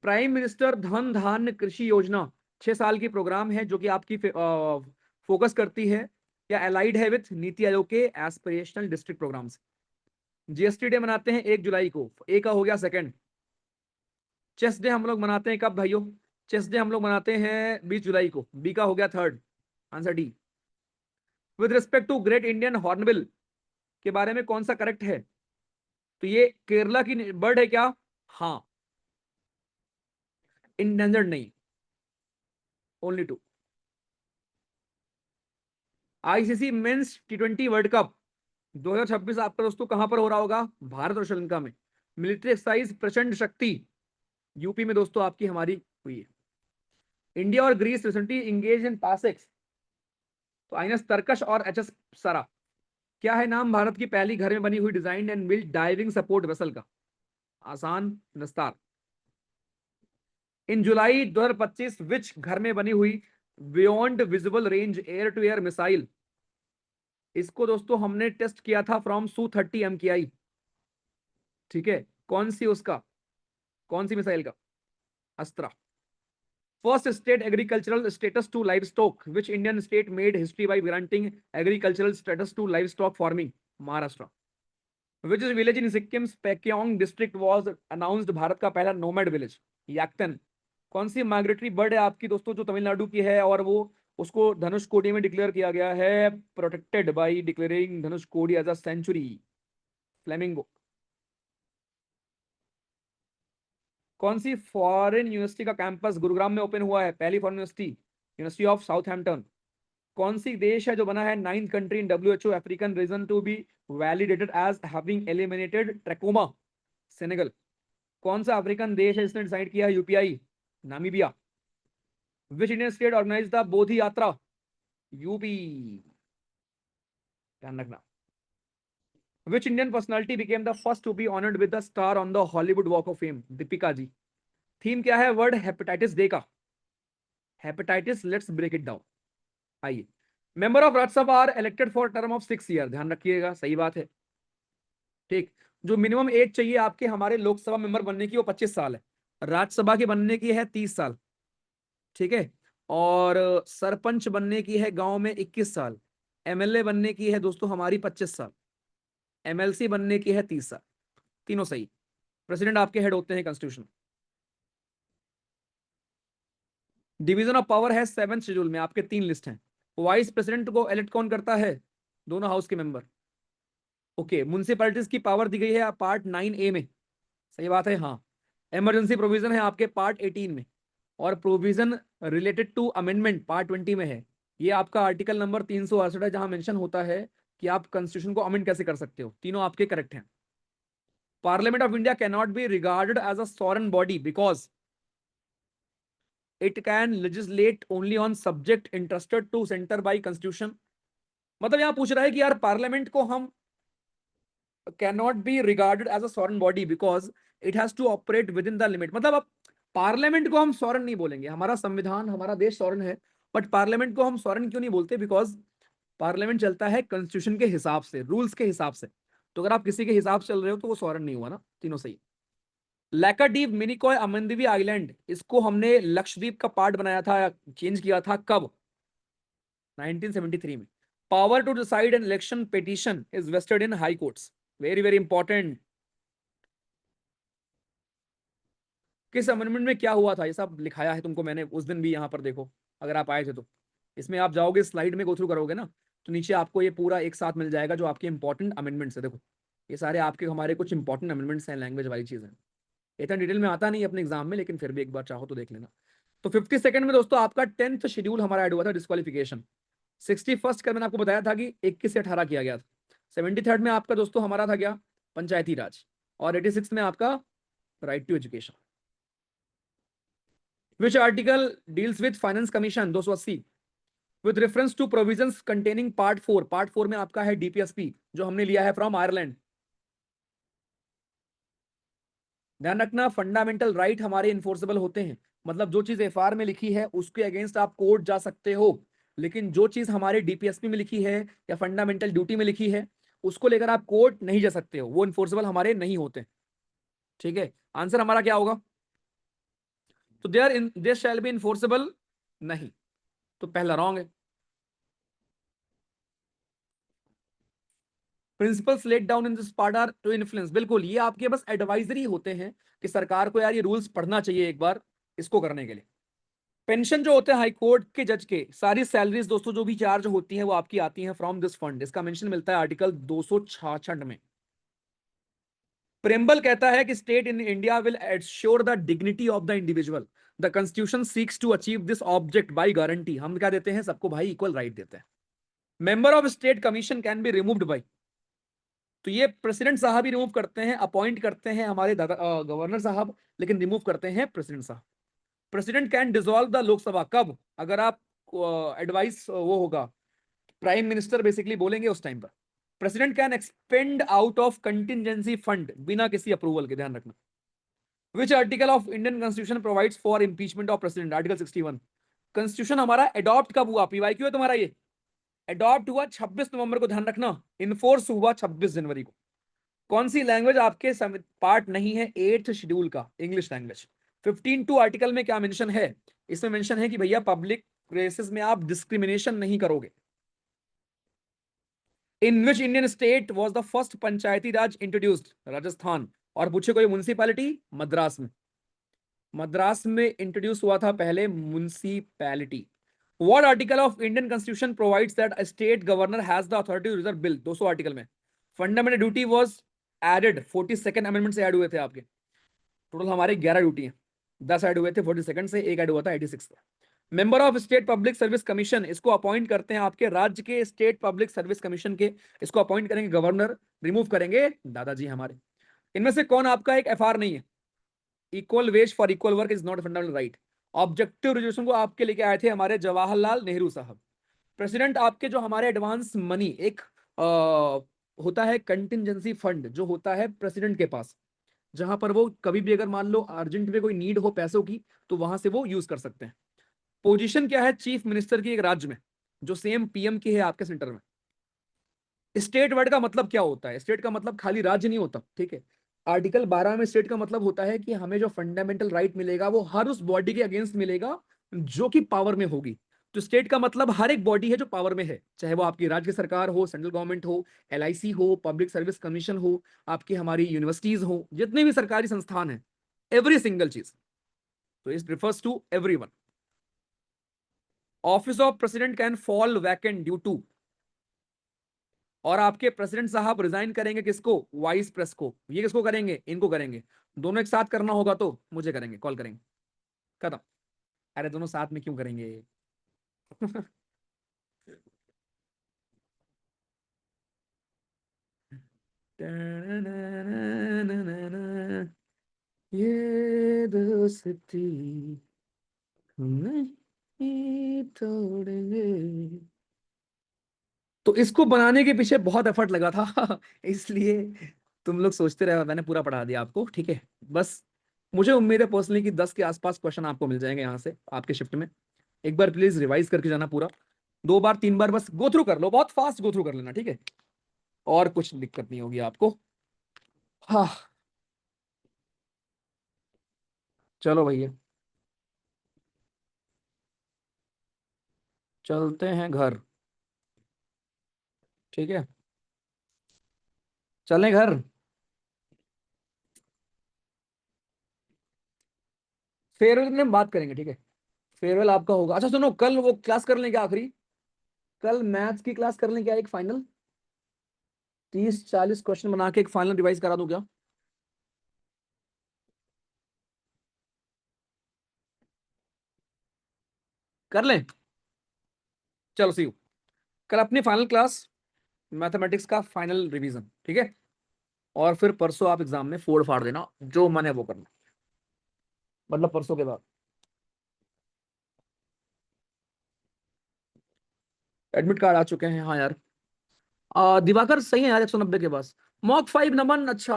प्राइम मिनिस्टर धन धान्य कृषि योजना 6 साल की प्रोग्राम है जो कि आपकी फोकस करती है या अलाइड है विथ नीति आयोग के aspirational district programmes. GST day मनाते हैं 1 जुलाई को, ए का हो गया सेकंड। चेस डे हम लोग मनाते हैं कब भाइयों? चेस डे हम लोग मनाते हैं 20 जुलाई को, बी का हो गया third, answer D. With respect to great Indian hornbill के बारे में कौन सा करेक्ट है? तो ये केरला की बर्ड है क्या? हाँ। इंडेंजर्ड नहीं, only two. ICC men's T20 world cup 2026 आपका दोस्तों कहां पर हो रहा होगा? भारत और श्रीलंका में। मिलिट्री एक्सरसाइज प्रचंड शक्ति यूपी में दोस्तों आपकी हमारी हुई है। इंडिया और Greece recently engage in PASSEX, तो आईएनएस तरकश और एचएस सरा। क्या है नाम भारत की पहली घर में बनी हुई design and built diving support vessel का? आसान नस्तार। इन जुलाई 2025 विच घर में बनी हुई beyond visible range air to air missile, इसको दोस्तों हमने टेस्ट किया था फ्रॉम Su-30 MKI, ठीक है, कौन सी उसका, कौन सी मिसाइल का? Astra. First state agricultural status to livestock, which Indian state made history by granting agricultural status to livestock farming? Maharashtra. Which is village in Sikkim Pakyong district was announced भारत का पहला नोमैड विलेज? याक्तन। कौन सी माइग्रेटरी बर्ड है आपकी दोस्तों जो तमिलनाडु की है और वो उसको धनुष कोडी में डिक्लेयर किया गया है, प्रोटेक्टेड बाय डिक्लेयरिंग धनुष कोडी एज अ सेंचुरी? फ्लेमिंगो। कौन सी फॉरेन यूनिवर्सिटी का कैंपस गुरुग्राम में ओपन हुआ है? पहली foreign university university of Southampton. कौन सी देश है जो बना है 9th country in WHO African region to be validated as having eliminated trachoma? Senegal. कौन सा अफ्रीकन देश है जिसने डिसाइड किया है UPI? Namibia. Which Indian state organise the Bodhi Yatra? UP, ध्यान रखना। Which Indian personality became the first to be honoured with the star on the Hollywood walk of fame? Deepika ji. Theme क्या है वर्ल्ड हेपेटाइटिस डे का? Hepatitis, let's break it down. आइए, member of Rajya Sabha are elected for term of 6 year, ध्यान रखिएगा, सही बात है, ठीक। जो मिनिमम एज चाहिए आपके हमारे लोकसभा मेंबर बनने की वो 25 साल है, राज्यसभा की बनने की है 30 साल, ठीक है, और सरपंच बनने की है गांव में 21 साल, MLA बनने की है दोस्तों हमारी 25 साल, MLC बनने की है 30 साल, तीनों सही। प्रेसिडेंट आपके हेड होते हैं कॉन्स्टिट्यूशन। डिवीजन ऑफ पावर है 7th शेड्यूल में, आपके 3 लिस्ट हैं। वाइस प्रेसिडेंट को इलेक्ट कौन करता है? दोनों हाउस के मेंबर। ओके, म्युनिसिपैलिटीज की पावर दी गई है पार्ट 9A में, सही बात है, हाँ। इमरजेंसी प्रोविजन है आपके पार्ट 18 में, और provision related to amendment part 20 में है। ये आपका आर्टिकल नंबर 368 है जहां मेंशन होता है कि आप कॉन्स्टिट्यूशन को अमेंड कैसे कर सकते हो। तीनों आपके करेक्ट हैं। Parliament of India can not be regarded as a sovereign body because it can legislate only on subject interested to centre by constitution. मतलब यहां पूछ रहा है कि यार पार्लियामेंट को हम cannot be regarded as a sovereign body because it has to operate within the limit। मतलब अब पार्लियामेंट को हम सॉरेन नहीं बोलेंगे, हमारा संविधान हमारा देश सॉरेन है, बट पार्लियामेंट को हम सॉरेन क्यों नहीं बोलते? बिकॉज पार्लियामेंट चलता है कॉन्स्टिट्यूशन के हिसाब से, रूल्स के हिसाब से। तो अगर आप किसी के हिसाब से चल रहे हो तो वो सॉरेन नहीं हुआ ना, तीनों सही। लैकाडीप, मिनिकॉय, अमनदीवी आइलैंड, इसको हमने लक्षद्वीप का पार्ट बनाया था, चेंज किया था कब? 1973 में। Power to decide an election petition is vested in high courts, very very important. किस अमेंडमेंट में क्या हुआ था? ये सब लिखाया है तुमको मैंने उस दिन भी, यहाँ पर देखो अगर आप आए थे तो। इसमें आप जाओगे स्लाइड में गो थ्रू करोगे ना, तो नीचे आपको ये पूरा एक साथ मिल जाएगा जो आपके इंपॉर्टेंट अमेंडमेंट्स है। देखो ये सारे आपके हमारे कुछ इंपॉर्टेंट अमेंडमेंट्स हैं, लैंग्वेज वाली चीजें। इतना डिटेल में आता नहीं अपने एग्जाम में, लेकिन फिर भी एक बार चाहो तो देख लेना। तो 52nd में दोस्तों आपका 10th शेड्यूल हमारा ऐड हुआ था, डिस्क्वालिफिकेशन। 61st का मैंने आपको बताया था कि 21 से 18 किया गया था। 73rd में आपका दोस्तों हमारा था क्या? पंचायती राज। और 86 में आपका right to education. Which article deals with finance commission 280 with reference to provisions containing part 4? Part 4 में आपका है DPSP जो हमने लिया है फ्रॉम आयरलैंड। ध्यान रखना, फंडामेंटल राइट हमारे इन्फोर्सेबल होते हैं, मतलब जो चीज FR में लिखी है उसके अगेंस्ट आप कोर्ट जा सकते हो, लेकिन जो चीज हमारे DPSP में लिखी है या फंडामेंटल ड्यूटी में लिखी है उसको लेकर आप कोर्ट नहीं जा सकते हो, वो इन्फोर्सेबल हमारे नहीं होते, ठीक है। आंसर हमारा क्या होगा? तो देयर शैल बी इन्फोर्सेबल नहीं, तो पहला रॉन्ग है। Principles laid down in this part are to influence, बिल्कुल ये आपके बस एडवाइजरी होते हैं कि सरकार को यार ये रूल्स पढ़ना चाहिए एक बार इसको करने के लिए। पेंशन जो होते हैं हाई कोर्ट के जज के, सारी सैलरीज दोस्तों जो भी चार्ज होती हैं वो आपकी आती हैं फ्रॉम दिस फंड, इसका मेंशन मिलता है आर्टिकल 266 में। प्रेम्बल कहता है कि state in India will assure the dignity of the individual, the constitution seeks to achieve this object by guarantee, हम क्या देते हैं सबको भाई इक्वल राइट देते हैं। Member of state commission can be removed by, तो ये प्रेसिडेंट साहब ही रिमूव करते हैं, अपॉइंट करते हैं हमारे गवर्नर साहब, लेकिन रिमूव करते हैं प्रेसिडेंट साहब। President can dissolve the Lok Sabha, कब? अगर आप एडवाइस वो होगा, प्राइम मिनिस्टर बेसिकली बोलेंगे उस टाइम पर। President can expand out of contingency fund बिना किसी अप्रूवल के, ध्यान रखना। Which article of Indian constitution provides for impeachment of president? Article 61। Constitution हमारा अडॉप्ट कब हुआ? पीवाईक्यू है तुम्हारा ये। अडॉप्ट हुआ 26 नवंबर को, ध्यान रखना। इनफोर्स हुआ 26 जनवरी को। कौन सी लैंग्वेज आपके पार्ट नहीं है 8th शेड्यूल का? English language. 15 आर्टिकल में क्या मेंशन है? इसमें मेंशन है कि भैया पब्लिक प्लेसेस में आप डिस्क्रिमिनेशन नहीं करोगे। In which Indian state was the first panchayati raj introduced? Rajasthan. और पूछे कोई म्युनिसिपैलिटी? मद्रास में। मद्रास में इंट्रोड्यूस हुआ था पहले municipality. What article of Indian constitution provides that a state governor has the authority to reserve bill? 200 article में। Fundamental duty was added, 42nd amendment से ऐड हुए थे आपके। टोटल हमारे 11 ड्यूटी हैं, 10 ऐड हुए थे 42nd से, एक ऐड हुआ था 86 से। Member of state public service commission, इसको अपॉइंट करते हैं आपके राज्य के स्टेट पब्लिक सर्विस कमीशन के, इसको अपॉइंट करेंगे गवर्नर, रिमूव करेंगे दादाजी हमारे। इनमें से कौन आपका एक एफआर नहीं है? Equal ways for equal work is not fundamental right. Objective resolution को आपके लेके आए थे हमारे जवाहरलाल नेहरू साहब। प्रेसिडेंट आपके जो हमारे एडवांस मनी एक होता है कंटिजेंसी फंड जो होता है प्रेसिडेंट के पास, जहां पर वो कभी भी अगर मान लो अर्जेंट में कोई नीड हो पैसों की तो वहां से वो यूज कर सकते हैं। पोजीशन क्या है चीफ मिनिस्टर की एक राज्य में, जो सेम पीएम की है आपके सेंटर में। स्टेट वर्ड का मतलब क्या होता है? स्टेट का मतलब खाली राज्य नहीं होता, ठीक है। आर्टिकल 12 में स्टेट का मतलब होता है कि हमें जो फंडामेंटल राइट मिलेगा वो हर उस बॉडी के अगेंस्ट मिलेगा जो कि पावर में होगी। तो स्टेट का मतलब हर एक बॉडी है जो पावर में है, चाहे वो आपकी राज्य सरकार हो, सेंट्रल गवर्नमेंट हो, एलआईसी हो, पब्लिक सर्विस कमीशन हो, आपकी हमारी यूनिवर्सिटीज हो, जितने भी सरकारी संस्थान है, एवरी सिंगल चीज। तो it refers to everyone. Office of president can fall vacant due to, और आपके प्रेसिडेंट साहब रिजाइन करेंगे किसको? वाइस प्रेस को। ये किसको करेंगे? इनको करेंगे। दोनों एक साथ करना होगा तो मुझे करेंगे, कॉल करेंगे, खत्म। अरे दोनों साथ में क्यों करेंगे? ये दोस्ती नहीं तोड़ेंगे। तो इसको बनाने के पीछे बहुत एफर्ट लगा था इसलिए तुम लोग सोचते रहे, मैंने पूरा पढ़ा दिया आपको, ठीक है। बस मुझे उम्मीद है पर्सनली कि 10 के आसपास क्वेश्चन आपको मिल जाएंगे यहाँ से आपके शिफ्ट में। एक बार प्लीज रिवाइज करके जाना पूरा, 2 बार 3 बार बस गो थ्रू कर लो, बहुत फास्ट गो थ्रू कर लेना, ठीक है। और कुछ दिक्कत नहीं होगी आपको। हाँ, चलो भैया चलते हैं घर, ठीक है। चलें घर। फेयरवेल में हम बात करेंगे, ठीक है। फेयरवेल आपका होगा। अच्छा सुनो, कल वो क्लास कर लें क्या आखिरी? कल मैथ्स की क्लास कर लें क्या, एक फाइनल? 30-40 क्वेश्चन बना के एक फाइनल रिवाइज करा दूं क्या? कर लें? चलो सी यू। कल अपनी फाइनल क्लास, मैथमेटिक्स का फाइनल रिवीजन, ठीक है। और फिर परसों आप एग्जाम में फोड़ फाड़ देना, जो मन है वो करना, मतलब परसों के बाद। एडमिट कार्ड आ चुके हैं, हाँ यार। दिवाकर सही है यार, 190 के पास। मॉक 5 नमन, अच्छा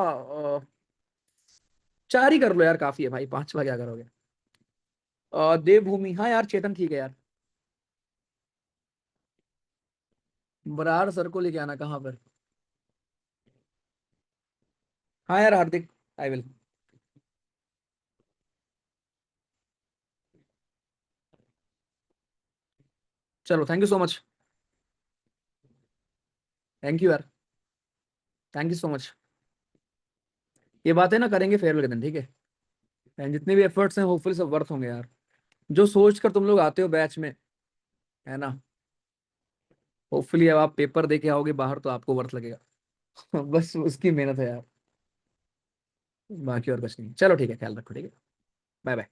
4 ही कर लो यार, काफी है भाई, 5वां क्या करोगे? देवभूमि, हाँ यार चेतन ठीक है यार। बराड़ सर को लेके आना कहाँ पर? हाँ यार हार्दिक, आई विल। चलो thank you so much. Thank you यार। Thank you so much. ये बातें ना करेंगे फेयरवेल के दिन, ठीक है। एंड जितने भी एफर्ट्स हैं होपफुली सब वर्थ होंगे यार। जो सोच कर तुम लोग आते हो बैच में, है ना, होपफुली अब आप पेपर दे के आओगे बाहर तो आपको वर्थ लगेगा। बस उसकी मेहनत है यार, बाकी और कुछ नहीं। चलो ठीक है, ख्याल रखो, ठीक है। Bye bye.